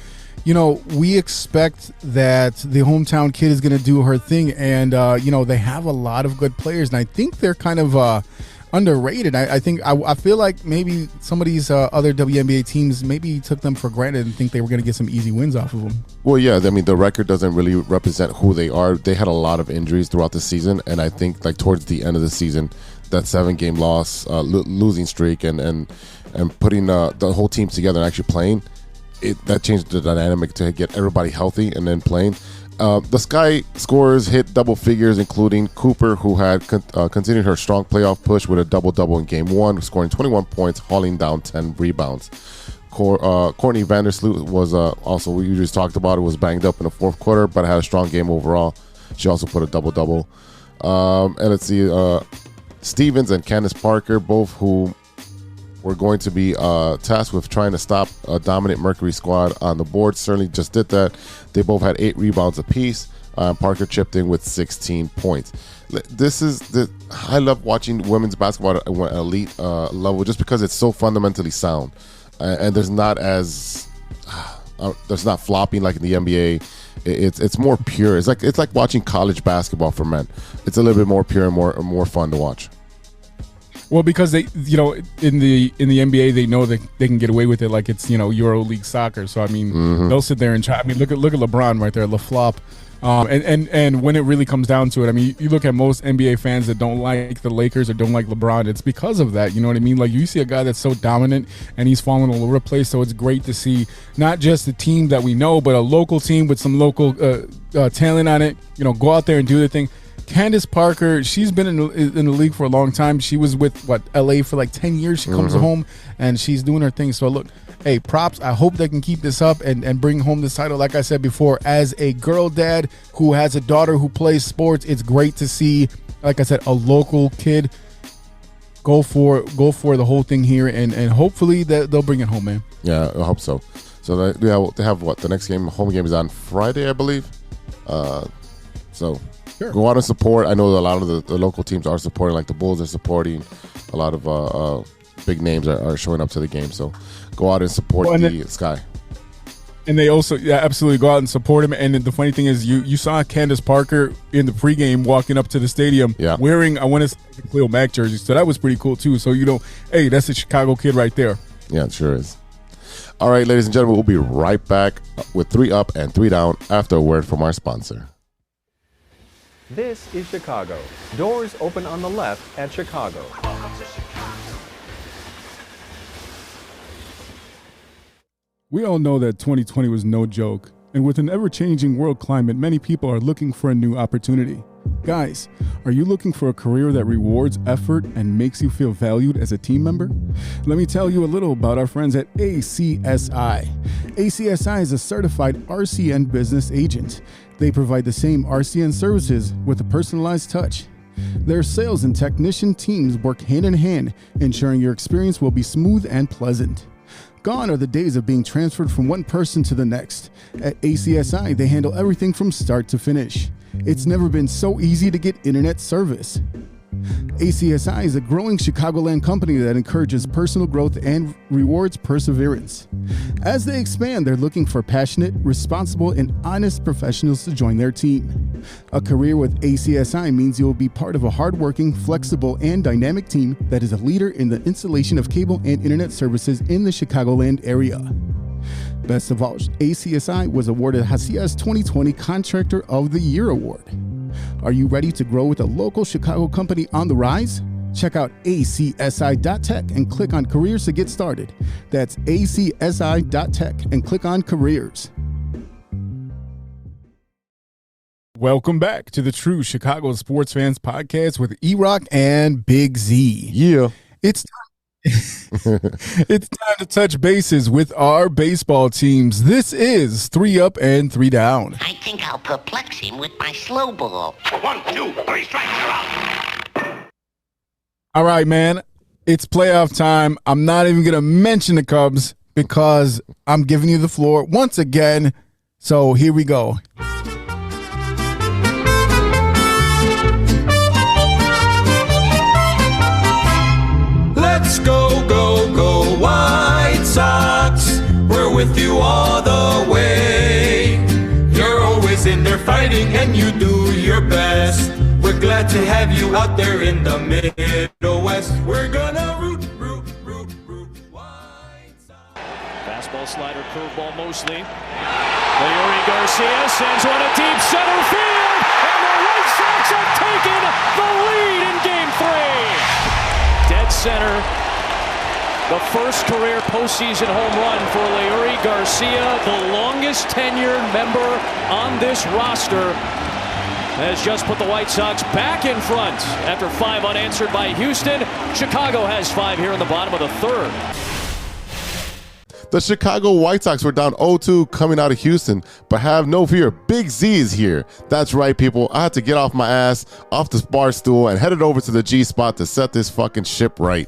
you know, we expect that the hometown kid is going to do her thing, and you know, they have a lot of good players, and I think they're kind of underrated. I feel like maybe some of these other WNBA teams maybe took them for granted and think they were going to get some easy wins off of them. Well, yeah, I mean, the record doesn't really represent who they are. They had a lot of injuries throughout the season, and I think like towards the end of the season, that 7-game loss, losing streak, and putting the whole team together and actually playing, that changed the dynamic to get everybody healthy and then playing. The Sky scorers hit double figures, including Cooper, who had continued her strong playoff push with a double-double in Game 1, scoring 21 points, hauling down 10 rebounds. Courtney Vandersloot was also, we just talked about it, was banged up in the fourth quarter, but had a strong game overall. She also put a double-double. And let's see, Stevens and Candace Parker, both who were going to be tasked with trying to stop a dominant Mercury squad on the board, certainly just did that. They both had 8 rebounds apiece. Parker chipped in with 16 points. I love watching women's basketball at an elite level just because it's so fundamentally sound, and there's not flopping like in the NBA. It's more pure. It's like watching college basketball for men. It's a little bit more pure and more fun to watch. Well, because they, you know, in the NBA, they know that they can get away with it like it's, you know, EuroLeague soccer. So I mean, they'll sit there and try. I mean, look at LeBron right there, LaFlop. And when it really comes down to it, I mean, you look at most NBA fans that don't like the Lakers or don't like LeBron, it's because of that. You know what I mean? Like, you see a guy that's so dominant and he's falling all over the place. So it's great to see not just a team that we know, but a local team with some local talent on it, you know, go out there and do their thing. Candace Parker, she's been in the league for a long time. She was with, LA for like 10 years. She comes home and she's doing her thing. So look, hey, props. I hope they can keep this up and bring home this title. Like I said before, as a girl dad who has a daughter who plays sports, it's great to see, like I said, a local kid go for the whole thing here, and hopefully they'll bring it home, man. Yeah, I hope so. So they have what, the next home game is on Friday, I believe. So sure. Go out and support. I know a lot of the local teams are supporting, like the Bulls are supporting. A lot of big names are showing up to the game. So go out and support the Sky. And they also, absolutely go out and support him. And the funny thing is, you saw Candace Parker in the pregame walking up to the stadium wearing, I want to say, the Cleo Mack jersey. So that was pretty cool too. So, you know, hey, that's a Chicago kid right there. Yeah, it sure is. All right, ladies and gentlemen, we'll be right back with 3 Up and 3 Down after a word from our sponsor. This is Chicago. Doors open on the left at Chicago. We all know that 2020 was no joke, and with an ever-changing world climate, many people are looking for a new opportunity. Guys, are you looking for a career that rewards effort and makes you feel valued as a team member? Let me tell you a little about our friends at ACSI. ACSI is a certified RCN business agent. They provide the same RCN services with a personalized touch. Their sales and technician teams work hand in hand, ensuring your experience will be smooth and pleasant. Gone are the days of being transferred from one person to the next. At ACSI, they handle everything from start to finish. It's never been so easy to get internet service. ACSI is a growing Chicagoland company that encourages personal growth and rewards perseverance. As they expand, they're looking for passionate, responsible, and honest professionals to join their team. A career with ACSI means you'll be part of a hardworking, flexible, and dynamic team that is a leader in the installation of cable and internet services in the Chicagoland area. Best of all, ACSI was awarded Hacia's 2020 Contractor of the Year Award. Are you ready to grow with a local Chicago company on the rise? Check out acsi.tech and click on careers to get started. That's acsi.tech and click on careers. Welcome back to the True Chicago Sports Fans Podcast with E-Rock and Big Z. Yeah. It's time to touch bases with our baseball teams. This is 3 Up and 3 Down. I think I'll perplex him with my slow ball. 1, 2, 3 strikes, you're out. All right, man. It's playoff time. I'm not even going to mention the Cubs because I'm giving you the floor once again. So here we go. Let's go, go, go, White Sox. We're with you all the way. You're always in there fighting and you do your best. We're glad to have you out there in the Midwest. We're gonna root, White Sox. Fastball, slider, curveball mostly. Leury Garcia sends one to deep center field, and the White Sox have taken the lead in Game 3. Dead center. The first career postseason home run for Leury Garcia, the longest tenured member on this roster, has just put the White Sox back in front after 5 unanswered by Houston. Chicago has 5 here in the bottom of the 3rd. The Chicago White Sox were down 0-2 coming out of Houston, but have no fear. Big Z is here. That's right, people. I had to get off my ass, off this bar stool, and headed over to the G spot to set this fucking ship right.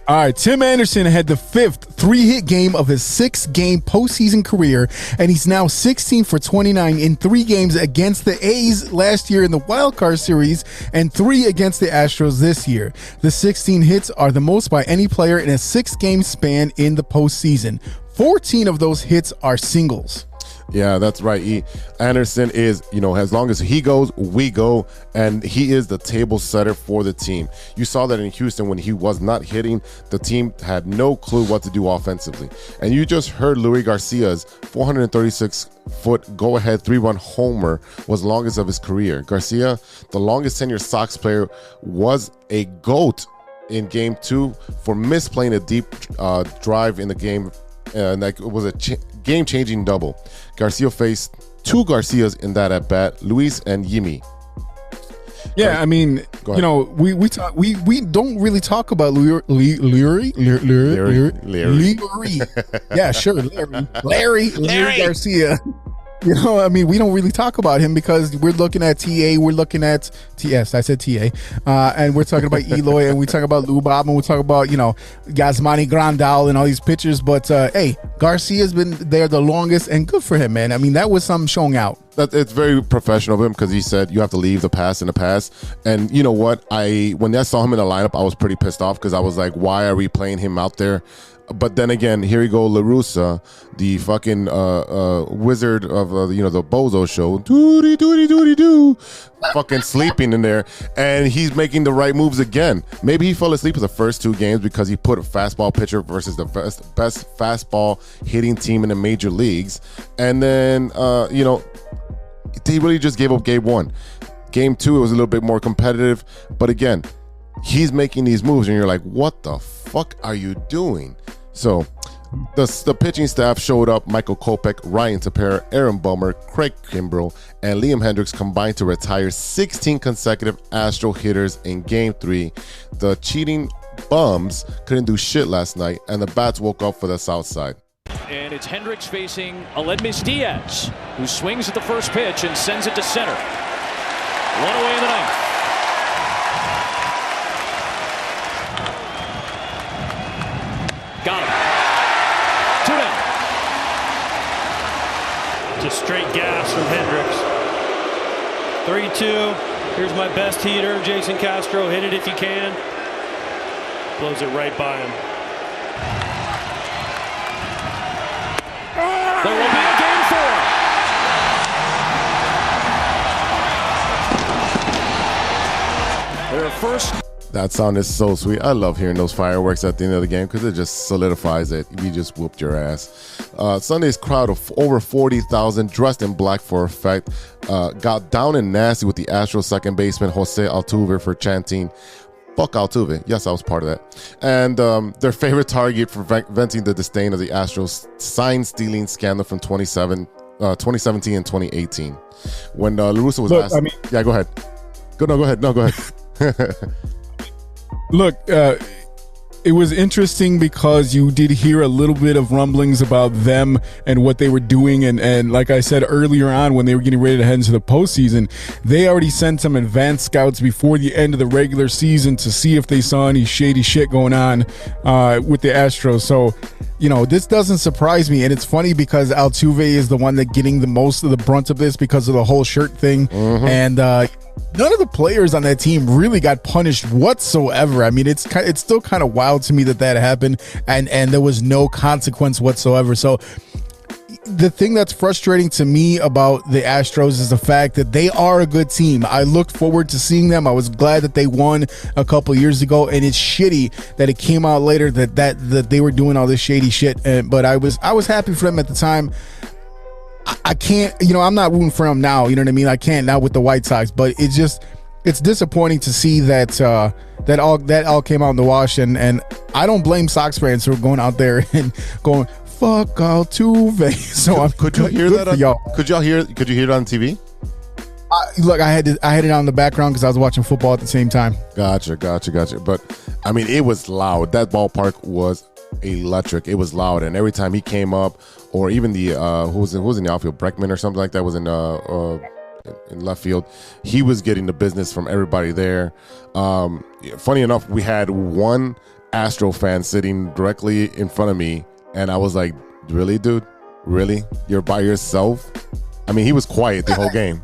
All right, Tim Anderson had the 5th 3-hit game of his 6-game postseason career, and he's now 16 for 29 in 3 games against the A's last year in the Wild Card Series and 3 against the Astros this year. The 16 hits are the most by any player in a 6-game span in the postseason. 14 of those hits are singles. Yeah, that's right. Anderson is, as long as he goes, we go, and he is the table setter for the team. You saw that in Houston when he was not hitting, the team had no clue what to do offensively. And you just heard Leury Garcia's 436-foot go-ahead 3-run homer was the longest of his career. Garcia, the longest tenured Sox player, was a GOAT in Game 2 for misplaying a deep drive in the game. And it was a game-changing double. Garcia faced 2 Garcias in that at-bat, Luis and Yimi. Yeah, I mean, we don't really talk about Leury. Yeah, sure, Larry Garcia. I mean, we don't really talk about him because we're looking at TA, we're looking at TS, I said TA, and we're talking about Eloy, and we talk about Lou Bob, and we talk about, Yasmani Grandal and all these pitchers. But, hey, Garcia's been there the longest, and good for him, man. I mean, that was something showing out. It's very professional of him because he said you have to leave the past in the past. And you know what? When I saw him in the lineup, I was pretty pissed off because I was like, why are we playing him out there? But then again, here we go, La Russa, the fucking wizard of the Bozo show, doody, fucking sleeping in there, and he's making the right moves again. Maybe he fell asleep in the first 2 games because he put a fastball pitcher versus the best fastball hitting team in the major leagues, and then he really just gave up Game 1. Game 2, it was a little bit more competitive, but again, he's making these moves, and you're like, what the fuck are you doing? So the pitching staff showed up. Michael Kopech, Ryan Tepera, Aaron Bummer, Craig Kimbrell, and Liam Hendricks combined to retire 16 consecutive Astro hitters in Game 3. The cheating bums couldn't do shit last night, and the bats woke up for the South Side. And it's Hendricks facing Aledmys Diaz, who swings at the first pitch and sends it to center. 1 away in the 9th. Got him. 2 down. Just straight gas from Hendricks. 3-2. Here's my best heater, Jason Castro. Hit it if you can. Blows it right by him. There will be a Game 4. Their first That sound is so sweet. I love hearing those fireworks at the end of the game because it just solidifies it. We just whooped your ass. Sunday's crowd of over 40,000 dressed in black for effect got down and nasty with the Astros second baseman Jose Altuve for chanting, "Fuck Altuve." Yes, I was part of that. And their favorite target for venting the disdain of the Astros sign-stealing scandal from 2017 and 2018. When La Russa was asked... yeah, go ahead. Go ahead. No, go ahead. Look, it was interesting because you did hear a little bit of rumblings about them and what they were doing. And like I said earlier on, when they were getting ready to head into the postseason, they already sent some advanced scouts before the end of the regular season to see if they saw any shady shit going on with the Astros. So, you know, this doesn't surprise me. And it's funny because Altuve is the one that getting the most of the brunt of this because of the whole shirt thing. Mm-hmm. And, none of the players on that team really got punished whatsoever. I mean, it's still kind of wild to me that happened, and there was no consequence whatsoever. So the thing that's frustrating to me about the Astros is the fact that they are a good team. I looked forward to seeing them. I was glad that they won a couple years ago, and it's shitty that it came out later that they were doing all this shady shit. But I was happy for them at the time. I can't, you know, I'm not rooting for them now. You know what I mean? I can't now with the White Sox, but it's disappointing to see that that all came out in the wash. And I don't blame Sox fans for going out there and going, "Fuck Altuve." So could you hear that? Could you hear it on TV? Look, I had it on in the background because I was watching football at the same time. Gotcha. But I mean, it was loud. That ballpark was electric. It was loud, and every time he came up, or even the who was in the outfield, Breckman or something like that, was in left field, he was getting the business from everybody there. Funny enough, we had one Astro fan sitting directly in front of me, and I was like, "Really, dude? Really? You're by yourself?" I mean, he was quiet the whole game.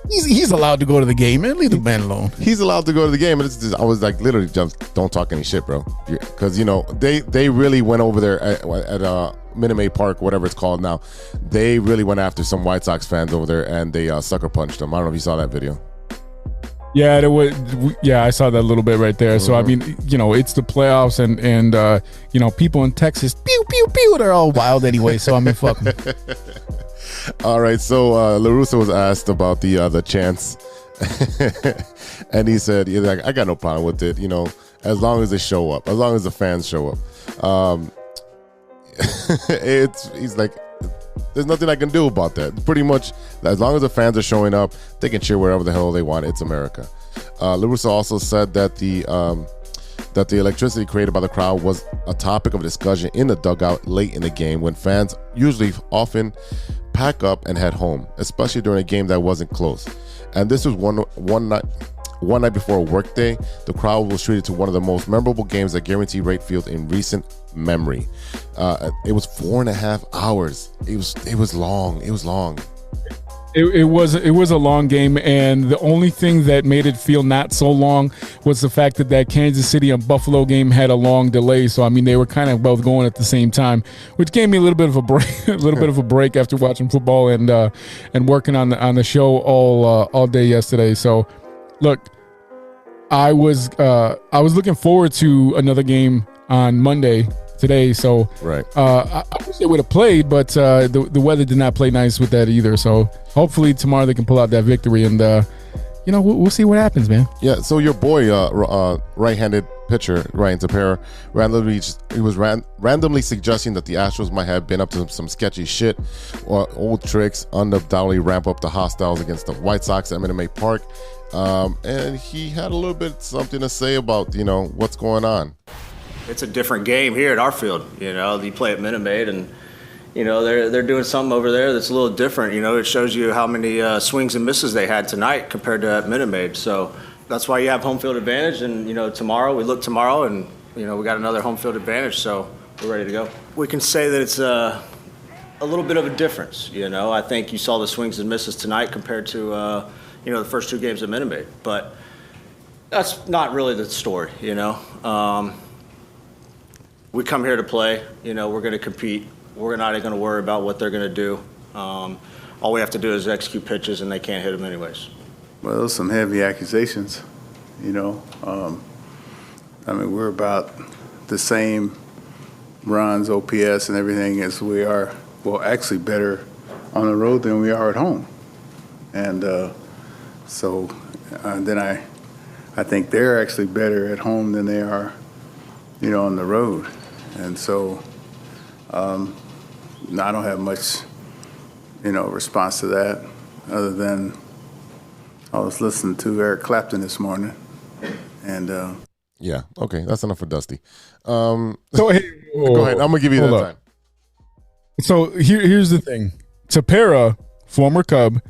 He's allowed to go to the game, man. Leave the man alone. He's allowed to go to the game, and it's just, I was like, literally, just don't talk any shit, bro. Because you know they really went over there at Minute Maid Park, whatever it's called now. They really went after some White Sox fans over there, and they sucker punched them. I don't know if you saw that video. Yeah, I saw that a little bit right there. So I mean, you know, it's the playoffs, and you know, people in Texas, pew pew pew, they're all wild anyway. So I mean, fuck them. All right, so La Russa was asked about the chants, and he said, "Yeah, like, I got no problem with it. You know, as long as they show up, as long as the fans show up." He's like, there's nothing I can do about that. Pretty much, as long as the fans are showing up, they can cheer wherever the hell they want. It's America. La Russa also said that the electricity created by the crowd was a topic of discussion in the dugout late in the game, when fans often pack up and head home, especially during a game that wasn't close. And this was one night before a work day. The crowd was treated to one of the most memorable games at Guaranteed Rate Field in recent memory. It was 4.5 hours. It was long. It was a long game, and the only thing that made it feel not so long was the fact that Kansas City and Buffalo game had a long delay. So I mean, they were kind of both going at the same time, which gave me a little bit of a break, after watching football and working on the show all day yesterday. So look, I was looking forward to another game on Monday today. So right. I wish they would have played, but the weather did not play nice with that either. So hopefully tomorrow they can pull out that victory, and you know, we'll see what happens, man. Yeah. So your boy, right-handed pitcher Ryan Tepera, randomly suggesting that the Astros might have been up to some sketchy shit or old tricks, undoubtedly ramp up the hostiles against the White Sox at Minute Maid Park. And he had a little bit something to say about, you know, what's going on. It's a different game here at our field. You know, you play at Minute Maid, and you know they're doing something over there that's a little different. You know, it shows you how many swings and misses they had tonight compared to at Minute Maid. So that's why you have home field advantage. And you know, we look tomorrow, and you know we got another home field advantage. So we're ready to go. We can say that it's a little bit of a difference. You know, I think you saw the swings and misses tonight compared to you know, the first two games at Minute Maid, but that's not really the story. You know. We come here to play. You know, we're going to compete. We're not going to worry about what they're going to do. All we have to do is execute pitches, and they can't hit them anyways. Well, those some heavy accusations. You know, I mean, we're about the same runs, OPS, and everything as we are, well, actually better on the road than we are at home. And then I think they're actually better at home than they are, on the road. And so I don't have much, response to that other than I was listening to Eric Clapton this morning. And yeah, okay, that's enough for Dusty. So hey, go ahead. I'm gonna give you that time. So here's the thing: Tapera, former Cub,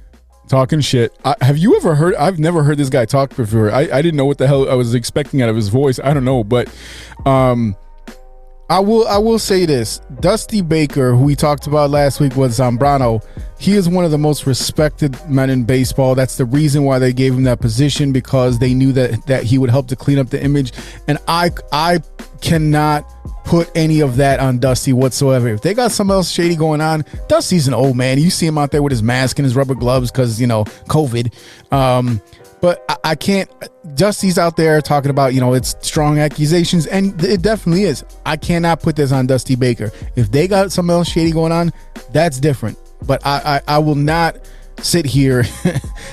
talking shit. Have you ever heard? I've never heard this guy talk before. I didn't know what the hell I was expecting out of his voice. I don't know, but I will say this: Dusty Baker, who we talked about last week, was Zambrano. He is one of the most respected men in baseball. That's the reason why they gave him that position, because they knew that he would help to clean up the image. And I cannot put any of that on Dusty whatsoever. If they got something else shady going on, Dusty's an old man. You see him out there with his mask and his rubber gloves because, COVID. But I can't. Dusty's out there talking about, it's strong accusations, and it definitely is. I cannot put this on Dusty Baker. If they got something else shady going on, that's different. But I will not sit here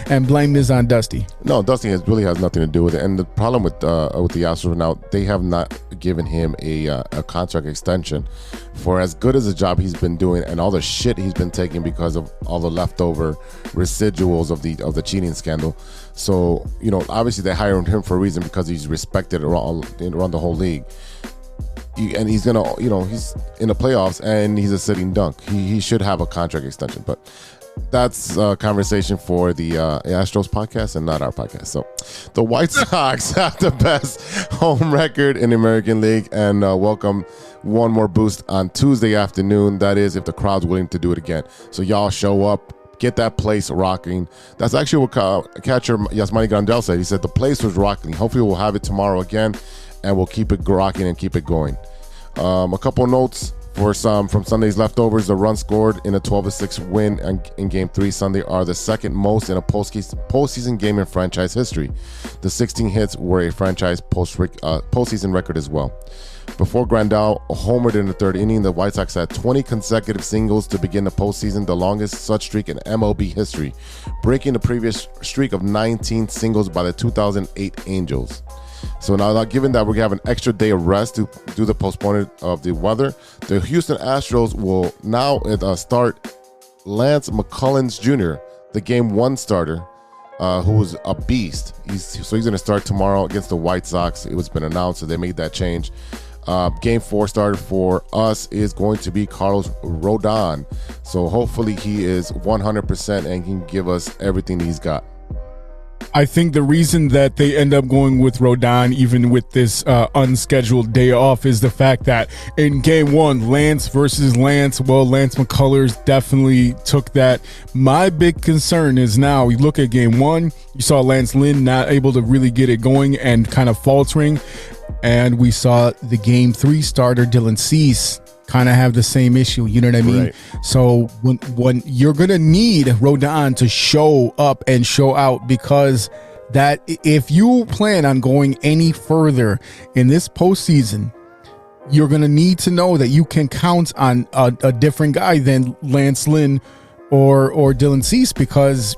and blame this on Dusty. No, Dusty really has nothing to do with it. And the problem with the Astros now, they have not given him a contract extension for as good as a job he's been doing and all the shit he's been taking because of all the leftover residuals of the cheating scandal. So, obviously they hired him for a reason, because he's respected around the whole league. And he's gonna, he's in the playoffs and he's a sitting dunk. He should have a contract extension, but that's a conversation for the Astros podcast and not our podcast. So the White Sox have the best home record in the American League and welcome one more boost on Tuesday afternoon. That is, if the crowd's willing to do it again. So y'all show up, get that place rocking. That's actually what catcher Yasmani Grandal said. He said the place was rocking. Hopefully we'll have it tomorrow again, and we'll keep it rocking and keep it going. A couple notes from Sunday's leftovers. The runs scored in a 12-6 win in Game 3 Sunday are the second most in a postseason game in franchise history. The 16 hits were a franchise postseason record as well. Before Grandal homered in the third inning, the White Sox had 20 consecutive singles to begin the postseason, the longest such streak in MLB history, breaking the previous streak of 19 singles by the 2008 Angels. So now, given that we have an extra day of rest to do the postponement of the weather, the Houston Astros will now start Lance McCullers Jr., the Game 1 starter, who's a beast. He's going to start tomorrow against the White Sox. It was been announced, so they made that change. Game 4 starter for us is going to be Carlos Rodon. So hopefully he is 100% and can give us everything he's got. I think the reason that they end up going with Rodon, even with this unscheduled day off, is the fact that in Game 1, Lance versus Lance, Lance McCullers definitely took that. My big concern is now, you look at Game 1, you saw Lance Lynn not able to really get it going and kind of faltering. And we saw the Game 3 starter, Dylan Cease, kind of have the same issue. You know what I mean? Right. So when you're going to need Rodon to show up and show out, because that if you plan on going any further in this postseason, you're going to need to know that you can count on a different guy than Lance Lynn or Dylan Cease, because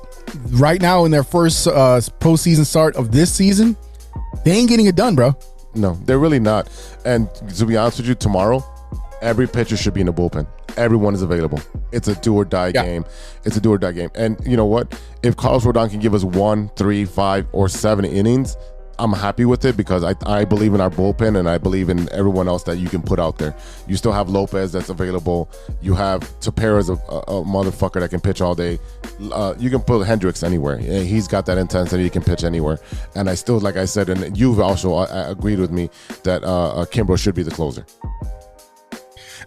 right now in their first postseason start of this season, they ain't getting it done, bro. No, they're really not. And to be honest with you, tomorrow, every pitcher should be in the bullpen. Everyone is available. It's a do or die game. It's a do or die game. And you know what? If Carlos Rodon can give us 1, 3, 5, or 7 innings, I'm happy with it, because I believe in our bullpen and I believe in everyone else that you can put out there. You still have Lopez that's available. You have Tapera's a motherfucker that can pitch all day. You can put Hendricks anywhere. He's got that intensity. He can pitch anywhere. And I still, like I said, and you've also agreed with me that Kimbrel should be the closer.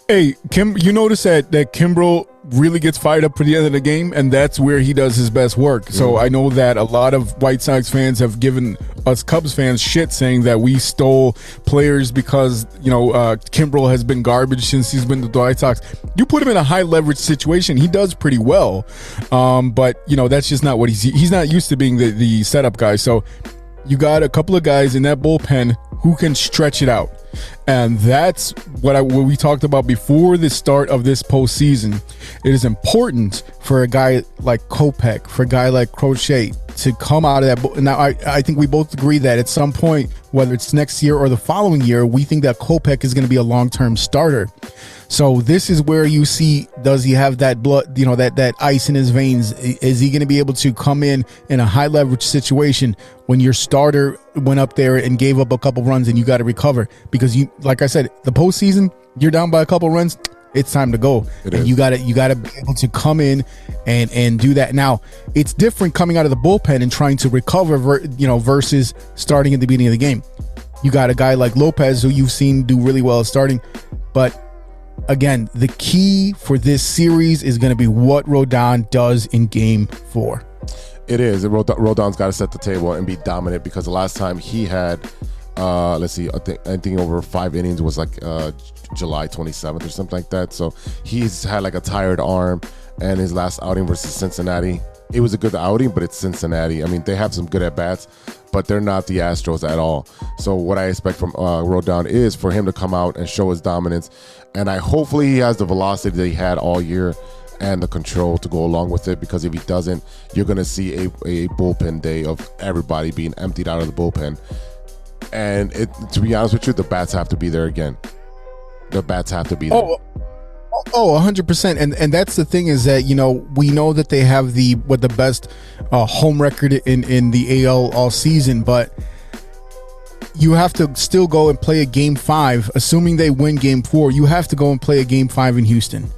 Hey, you notice that Kimbrel really gets fired up for the end of the game, and that's where he does his best work. So I know that a lot of White Sox fans have given us Cubs fans shit, saying that we stole players because, Kimbrel has been garbage since he's been with the White Sox. You put him in a high leverage situation, he does pretty well. But, that's just not what he's not used to being the setup guy. So you got a couple of guys in that bullpen who can stretch it out. And that's what we talked about before the start of this postseason. It is important for a guy like Kopech, for a guy like Crochet to come out of that. Now, I think we both agree that at some point, whether it's next year or the following year, we think that Kopech is going to be a long-term starter. So this is where you see, does he have that blood, that ice in his veins? Is he going to be able to come in a high leverage situation when your starter went up there and gave up a couple runs and you got to recover? Because you, like I said, the postseason, you're down by a couple runs, it's time to go. And you got to be able to come in and do that. Now, it's different coming out of the bullpen and trying to recover, versus starting at the beginning of the game. You got a guy like Lopez who you've seen do really well starting, but again, the key for this series is going to be what Rodon does in Game 4. It is. Rodon's got to set the table and be dominant, because the last time he had, I think over 5 innings was like July 27th or something like that. So he's had like a tired arm, and his last outing versus Cincinnati, it was a good outing, but it's Cincinnati. I mean, they have some good at-bats, but they're not the Astros at all. So what I expect from Rodon is for him to come out and show his dominance. And hopefully he has the velocity that he had all year and the control to go along with it, because if he doesn't, you're going to see a bullpen day of everybody being emptied out of the bullpen. And to be honest with you, the bats have to be there again. The bats have to be there. Oh, 100%. And that's the thing, is that, we know that they have the best home record in the AL all season, but you have to still go and play a Game 5. Assuming they win Game 4, you have to go and play a Game 5 in Houston.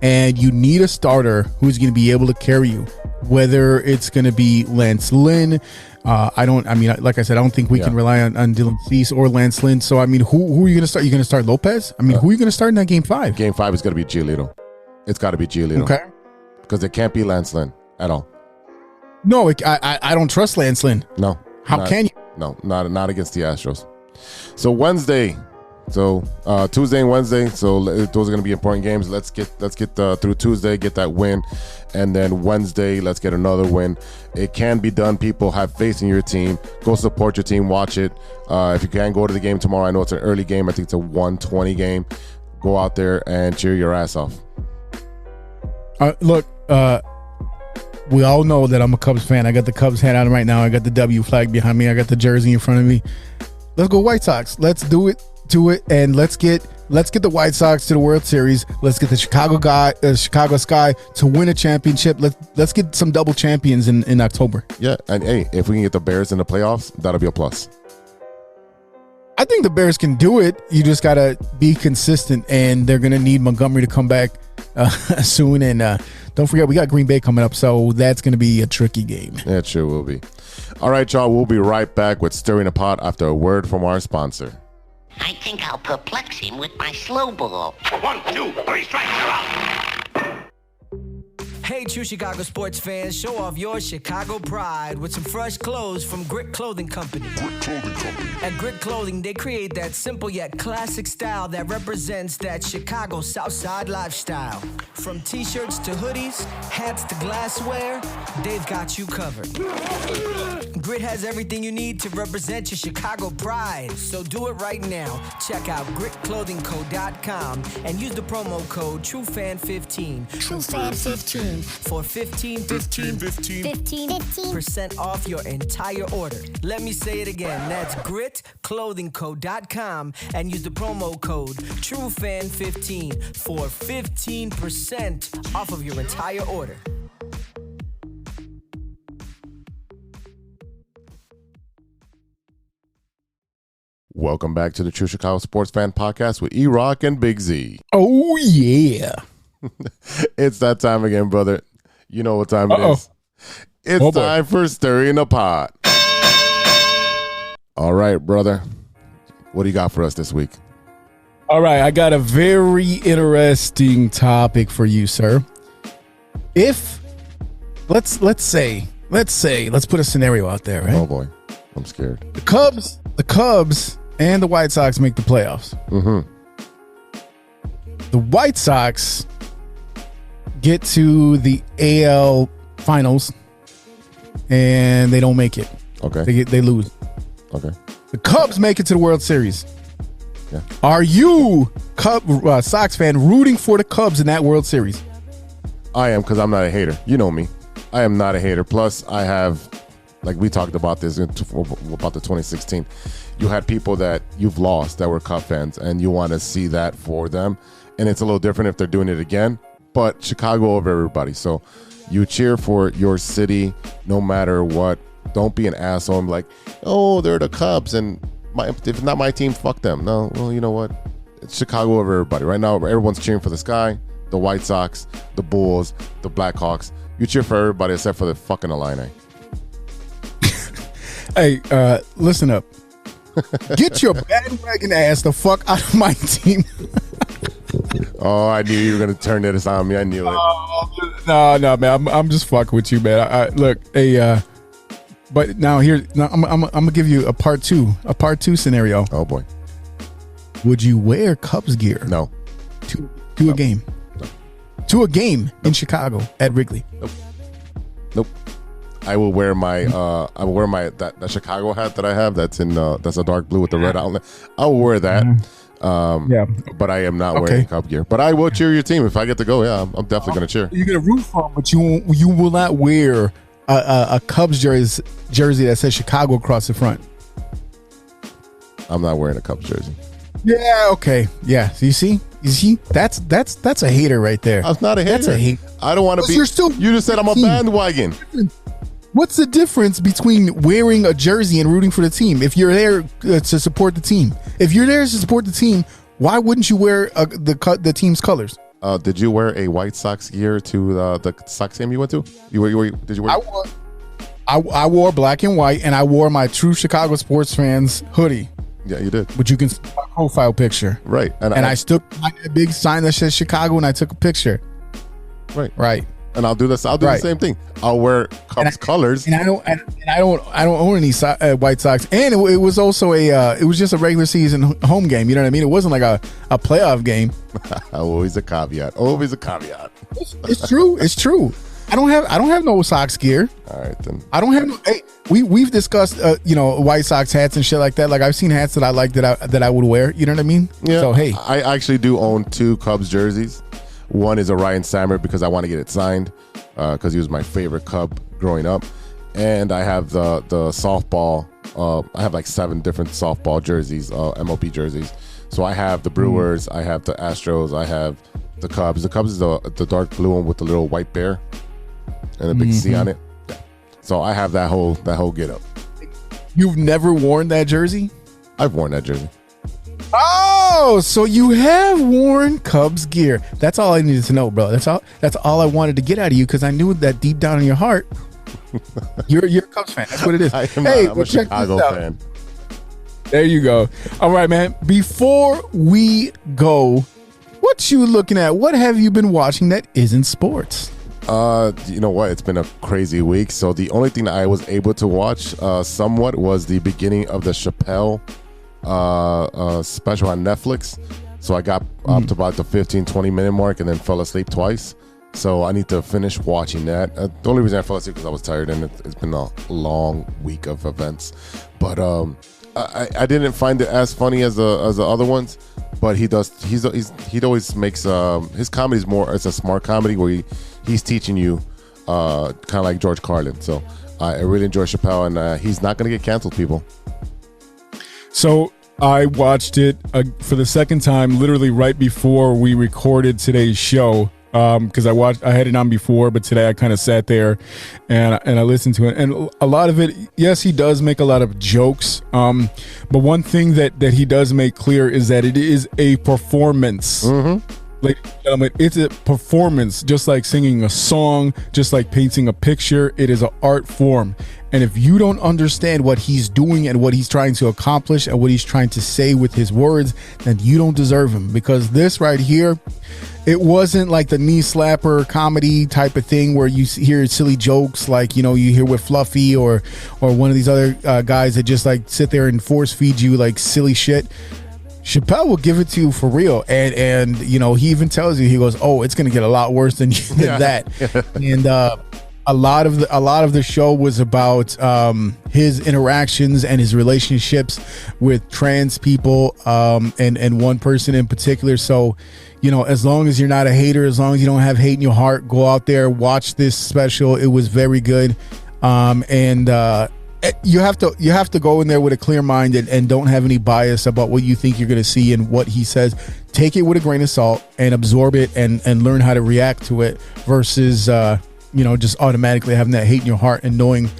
And you need a starter who's going to be able to carry you, whether it's going to be Lance Lynn. Like I said, I don't think we can rely on Dylan Cease or Lance Lynn. So, who are you going to start? You're going to start Lopez? Who are you going to start in that Game 5? Game 5 is going to be Giolito. It's got to be Giolito. Okay. Because it can't be Lance Lynn at all. No, I don't trust Lance Lynn. No. How can you? No, not against the Astros. So Wednesday. So Tuesday and Wednesday. So those are going to be important games. Let's get through Tuesday, get that win, and then Wednesday, let's get another win. It can be done. People, have faith in your team. Go support your team. Watch it. If you can, go to the game tomorrow. I know it's an early game. I think it's a 1:20 game. Go out there and cheer your ass off. Look, we all know that I'm a Cubs fan. I got the Cubs hat on right now. I got the W flag behind me. I got the jersey in front of me. Let's go White Sox. Let's do it. And let's get the White Sox to the World Series. Let's get the Chicago Sky to win a championship. Let's get some double champions in October. Yeah, and hey, if we can get the Bears in the playoffs, that'll be a plus. I think the Bears can do it. You just gotta be consistent, and they're gonna need Montgomery to come back soon. And don't forget, we got Green Bay coming up, so that's gonna be a tricky game. Yeah, it sure will be. All right, y'all, we'll be right back with Stirring the Pot after a word from our sponsor. I think I'll perplex him with my slow ball. 1, 2, 3 strikes, you're out. Hey, true Chicago sports fans, show off your Chicago pride with some fresh clothes from Grit Clothing Company. At Grit Clothing, they create that simple yet classic style that represents that Chicago Southside lifestyle. From t-shirts to hoodies, hats to glassware, they've got you covered. Grit has everything you need to represent your Chicago pride. So do it right now. Check out gritclothingco.com and use the promo code TrueFan15. TrueFan15. For 15% off your entire order. Let me say it again. That's gritclothingco.com and use the promo code TrueFan15 for 15% off of your entire order. Welcome back to the True Chicago Sports Fan Podcast with E-Rock and Big Z. Oh, yeah. It's that time again, brother. You know what time it is. It's time for Stirring the Pot. All right, brother. What do you got for us this week? All right, I got a very interesting topic for you, sir. If let's put a scenario out there, right? Oh boy, I'm scared. The Cubs and the White Sox make the playoffs. Mm-hmm. The White Sox get to the AL finals and they don't make it. Okay. They lose. Okay. The Cubs make it to the World Series. Yeah. Are you, Sox fan, rooting for the Cubs in that World Series? I am, because I'm not a hater. You know me. I am not a hater. Plus, I have, like we talked about this about the 2016. You had people that you've lost that were Cub fans, and you want to see that for them. And it's a little different if they're doing it again. But Chicago over everybody. So you cheer for your city no matter what. Don't be an asshole. I'm like, oh, they're the Cubs, and if it's not my team, fuck them. No, well, you know what? It's Chicago over everybody. Right now, everyone's cheering for the Sky, the White Sox, the Bulls, the Blackhawks. You cheer for everybody except for the fucking Illini. Hey, listen up. Get your bandwagon ass the fuck out of my team. Oh, I knew you were going to turn this on me. I knew it. No, man. I'm just fucking with you, man. Look, but now I'm gonna give you a part two scenario. Oh boy, would you wear Cubs gear? No. To a game? No. To a game in Chicago at Wrigley? Nope. I will wear my that Chicago hat that I have. That's a dark blue with the red outline. I will wear that. But I am not wearing Cub gear. But I will cheer your team if I get to go. Yeah, I'm definitely gonna cheer. You're gonna root for them, but you will not wear a Cubs jersey that says Chicago across the front. I'm not wearing a Cubs jersey. Yeah, okay. Yeah. So you see? That's a hater right there. I'm not a hater. That's a hate. I don't want to be. You just said I'm a bandwagon. What's the difference between wearing a jersey and rooting for the team? If you're there to support the team, why wouldn't you wear the team's colors? Did you wear a White Sox gear to the Sox game you went to? Did you wear? I wore black and white, and I wore my True Chicago Sports Fans hoodie. Yeah, you did. But you can see my profile picture. Right. And I stood behind a big sign that says Chicago, and I took a picture. Right. And I'll do this. I'll do the same thing. I'll wear Cubs colors. And I don't own any White Sox. And it was also it was just a regular season home game. You know what I mean? It wasn't like a playoff game. Always a caveat. It's true. It's true. I don't have no Sox gear. All right then. I don't have no. Hey, we've discussed White Sox hats and shit like that. Like I've seen hats that I like that I would wear. You know what I mean? Yeah. So hey, I actually do own 2 Cubs jerseys. One is a Ryan Sammer because I want to get it signed because he was my favorite Cub growing up, and I have the softball. I have like 7 different softball jerseys, MLB jerseys. So I have the Brewers, I have the Astros, I have the Cubs. The Cubs is the dark blue one with the little white bear and a big C on it. Yeah. So I have that whole get up. You've never worn that jersey? I've worn that jersey. Oh, so you have worn Cubs gear. That's all I needed to know, bro. That's all I wanted to get out of you because I knew that deep down in your heart, you're a Cubs fan. That's what it is. I'm a Chicago fan. There you go. All right, man. Before we go, what you looking at? What have you been watching that isn't sports? You know what? It's been a crazy week. So the only thing that I was able to watch somewhat was the beginning of the Chappelle special on Netflix. So I got up to about the 15-20 minute mark and then fell asleep twice. So I need to finish watching that. The only reason I fell asleep because I was tired and it's been a long week of events. But I didn't find it as funny as the other ones. But he always makes his comedy is more. It's a smart comedy where he's teaching you kind of like George Carlin. So I really enjoy Chappelle, and he's not going to get canceled, people. So I watched it for the second time, literally right before we recorded today's show. Because I had it on before, but today I kind of sat there and I listened to it, and a lot of it, yes, he does make a lot of jokes. But one thing that he does make clear is that it is a performance. Ladies and gentlemen, it's a performance, just like singing a song, just like painting a picture. It is an art form. And if you don't understand what he's doing and what he's trying to accomplish and what he's trying to say with his words, then you don't deserve him. Because this right here, it wasn't like the knee slapper comedy type of thing where you hear silly jokes like, you hear with Fluffy or one of these other guys that just like sit there and force feed you like silly shit. Chappelle will give it to you for real, and he even tells you, he goes, "Oh, it's gonna get a lot worse than that." a lot of the show was about his interactions and his relationships with trans people, and one person in particular. So, as long as you're not a hater, as long as you don't have hate in your heart, go out there, watch this special. It was very good. And you have to go in there with a clear mind and don't have any bias about what you think you're going to see and what he says. Take it with a grain of salt and absorb it and learn how to react to it versus, just automatically having that hate in your heart and knowing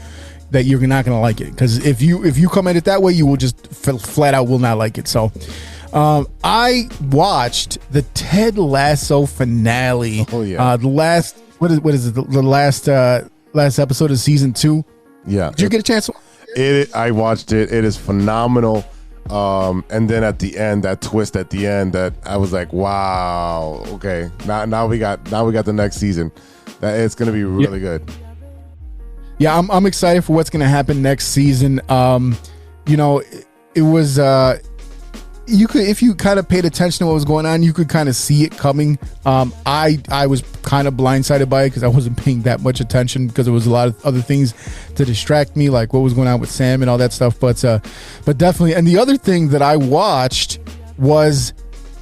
that you're not going to like it. Because if you come at it that way, you will just flat out will not like it. So I watched the Ted Lasso finale. Oh yeah. The last what is it? The last episode of season 2. Yeah. Did you get a chance? I watched it. It is phenomenal. And then at the end, that twist at the end, that I was like, wow, okay. Now we got the next season. That it's going to be really good. Yeah, I'm excited for what's going to happen next season. It was you could, if you kind of paid attention to what was going on, you could kind of see it coming. I was kind of blindsided by it because I wasn't paying that much attention because there was a lot of other things to distract me, like what was going on with Sam and all that stuff. But definitely. And the other thing that I watched was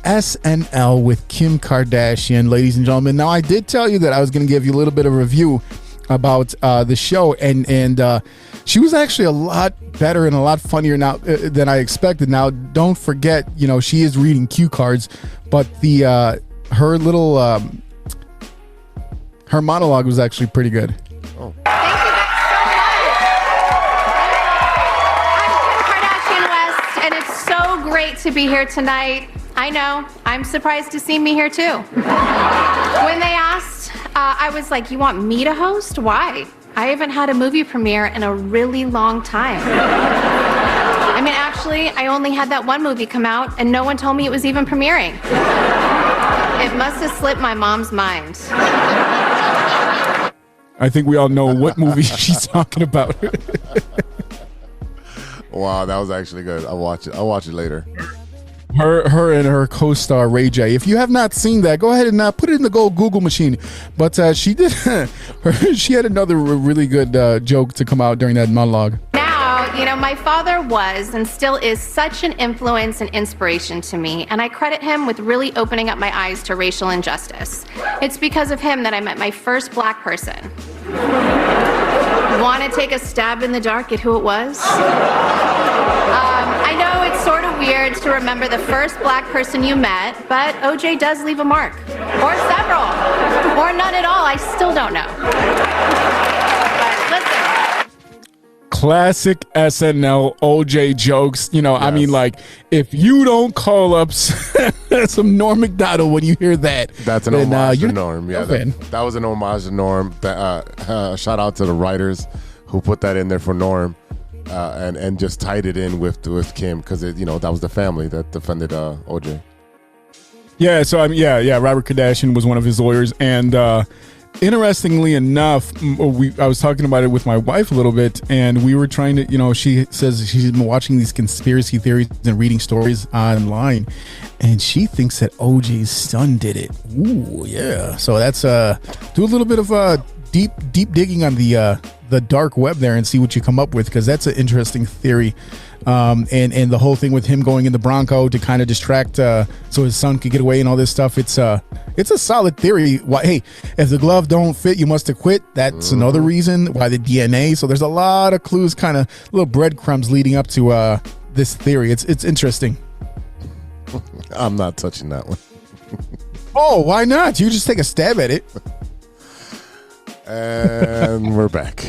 SNL with Kim Kardashian, ladies and gentlemen. Now, I did tell you that I was going to give you a little bit of a review about the show, and she was actually a lot better and a lot funnier now than I expected. Now, don't forget, she is reading cue cards, but her little her monologue was actually pretty good. Oh. Thank you guys so much. I'm Kim Kardashian West, and it's so great to be here tonight. I know, I'm surprised to see me here too. When they asked, I was like, you want me to host? Why? I haven't had a movie premiere in a really long time. I mean, actually, I only had that one movie come out, and no one told me it was even premiering. It must have slipped my mom's mind. I think we all know what movie she's talking about. Wow, that was actually good. I'll watch it later. Her and her co-star Ray J. If you have not seen that, go ahead and put it in the Google machine. But she did. She had another really good joke to come out during that monologue. Now, my father was and still is such an influence and inspiration to me, and I credit him with really opening up my eyes to racial injustice. It's because of him that I met my first black person. Want to take a stab in the dark at who it was? I know it's sort of weird to remember the first black person you met, but OJ does leave a mark. Or several. Or none at all. I still don't know. But listen. Classic SNL OJ jokes. Yes. I mean, like, if you don't call up some Norm Macdonald when you hear that, that's an homage to Norm. Yeah, that was an homage to Norm. Shout out to the writers who put that in there for Norm. And just tied it in with Kim because that was the family that defended OJ. Yeah, so Robert Kardashian was one of his lawyers, and interestingly enough, I was talking about it with my wife a little bit, and we were trying to, she says she's been watching these conspiracy theories and reading stories online, and she thinks that OJ's son did it. Ooh, yeah. So that's do a little bit of deep digging on the dark web there and see what you come up with, because that's an interesting theory. And the whole thing with him going in the Bronco to kind of distract so his son could get away and all this stuff, it's a solid theory. Why, hey, if the glove don't fit, you must have quit. That's another reason why the DNA. So there's a lot of clues, kind of little breadcrumbs leading up to this theory. It's interesting. I'm not touching that one. Oh, why not? You just take a stab at it. And we're back.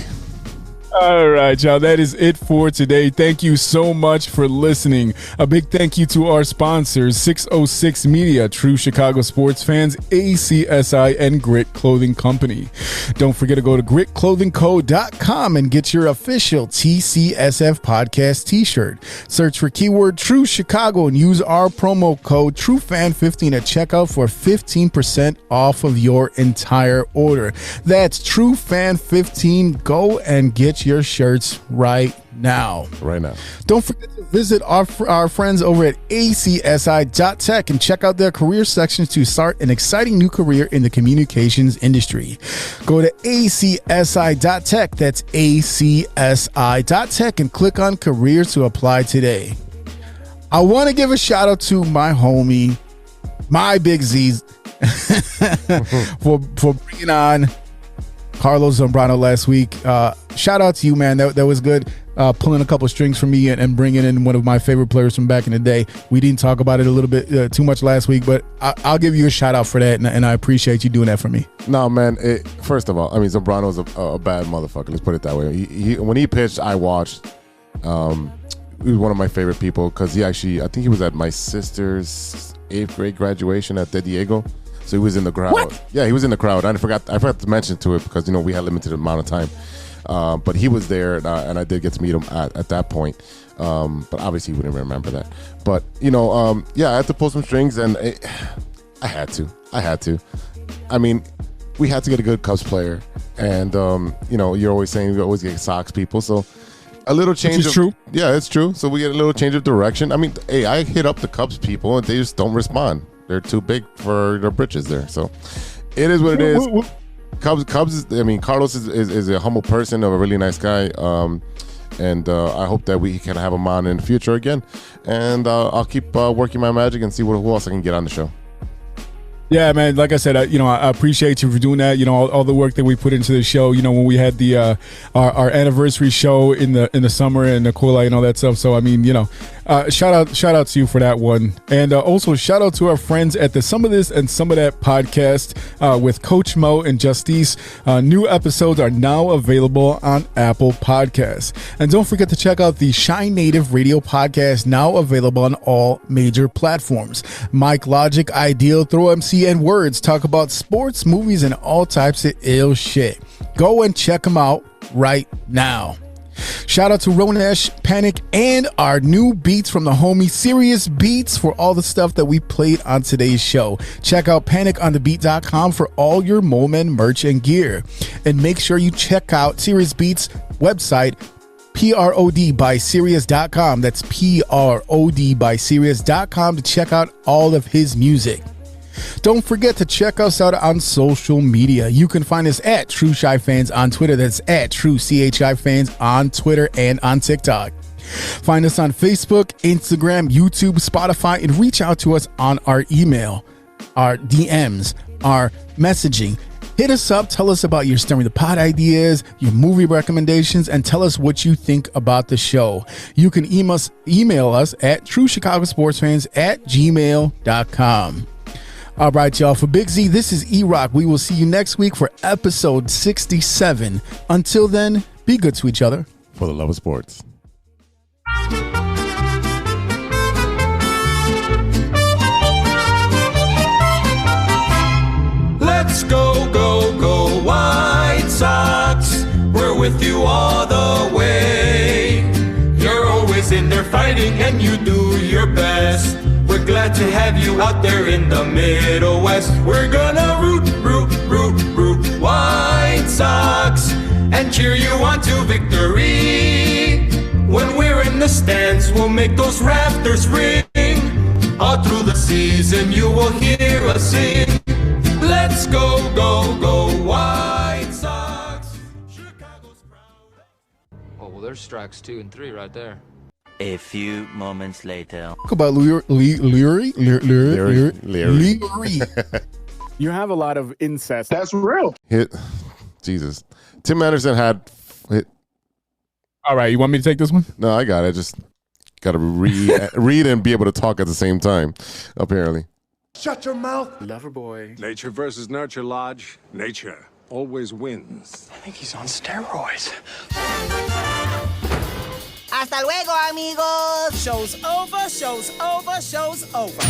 All right, y'all. That is it for today. Thank you so much for listening. A big thank you to our sponsors, 606 Media, True Chicago Sports Fans, ACSI, and Grit Clothing Company. Don't forget to go to gritclothingco.com and get your official TCSF podcast t-shirt. Search for keyword True Chicago and use our promo code TrueFan15 at checkout for 15% off of your entire order. That's TrueFan15. Go and get your shirts right now. Right now. Don't forget to visit our friends over at ACSI.Tech and check out their career sections to start an exciting new career in the communications industry. Go to ACSI.Tech, that's ACSI.Tech, and click on careers to apply today. I want to give a shout out to my homie, my Big Z, for bringing on Carlos Zambrano last week. Shout out to you, man. That was good. Pulling a couple strings for me and bringing in one of my favorite players from back in the day. We didn't talk about it a little bit too much last week, but I'll give you a shout out for that, and I appreciate you doing that for me. No, man. First of all, I mean, Zambrano's a bad motherfucker. Let's put it that way. When he pitched, I watched. He was one of my favorite people because I think he was at my sister's 8th grade graduation at De Diego. So he was in the crowd. What? Yeah, he was in the crowd. I forgot to mention to it because we had limited amount of time. But he was there, and I did get to meet him at that point. But obviously, we didn't remember that. But I had to pull some strings, and I had to. I mean, we had to get a good Cubs player, and you're always saying we always get Sox people, so a little change. Which is true. Yeah, it's true. So we get a little change of direction. I mean, hey, I hit up the Cubs people, and they just don't respond. They're too big for their britches there. So it is what it is. Cubs. Carlos is a humble person, a really nice guy, and I hope that we can have him on in the future again. And I'll keep working my magic and see who else I can get on the show. Yeah, man. Like I said, I appreciate you for doing that. All the work that we put into the show. When we had the our anniversary show in the summer and the Kool-Aid and all that stuff. So shout out to you for that one, and also shout out to our friends at the Some of This and Some of That podcast with Coach Mo and Justice. New episodes are now available on Apple Podcasts, and don't forget to check out the Shine Native Radio podcast, now available on all major platforms. Mike Logic, Ideal, Throw MC, and Words talk about sports, movies, and all types of ill shit. Go and check them out right now. Shout out to Ronesh, Panic, and our new beats from the homie Serious Beats for all the stuff that we played on today's show. Check out paniconthebeat.com for all your Momen merch and gear. And make sure you check out Serious Beats website, PRODbyserious.com. That's PRODbyserious.com to check out all of his music. Don't forget to check us out on social media. You can find us at True Chi Fans on Twitter. That's at True CHI Fans on Twitter and on TikTok. Find us on Facebook, Instagram, YouTube, Spotify, and reach out to us on our email, our DMs, our messaging. Hit us up. Tell us about your Stirring the Pot ideas, your movie recommendations, and tell us what you think about the show. You can email us at truechicagosportsfans@gmail.com. All right, y'all. For Big Z, this is E-Rock. We will see you next week for episode 67. Until then, be good to each other. For the love of sports. Let's go, go, go, White Sox. We're with you all the way. You're always in there fighting and you do your best. We're glad to have you out there in the Middle West. We're gonna root, root, root, root White Sox and cheer you on to victory. When we're in the stands, we'll make those rafters ring. All through the season, you will hear us sing. Let's go, go, go, White Sox. Chicago's proud. Oh, well, there's strikes 2 and 3 right there. A few moments later. Talk about Leary. You have a lot of incest. That's real. Jesus. Tim Anderson had hit. All right, you want me to take this one? No, I got it. Just got to read and be able to talk at the same time, apparently. Shut your mouth. Lover boy. Nature versus nurture, Lodge. Nature always wins. I think he's on steroids. Hasta luego, amigos. Show's over, show's over, show's over.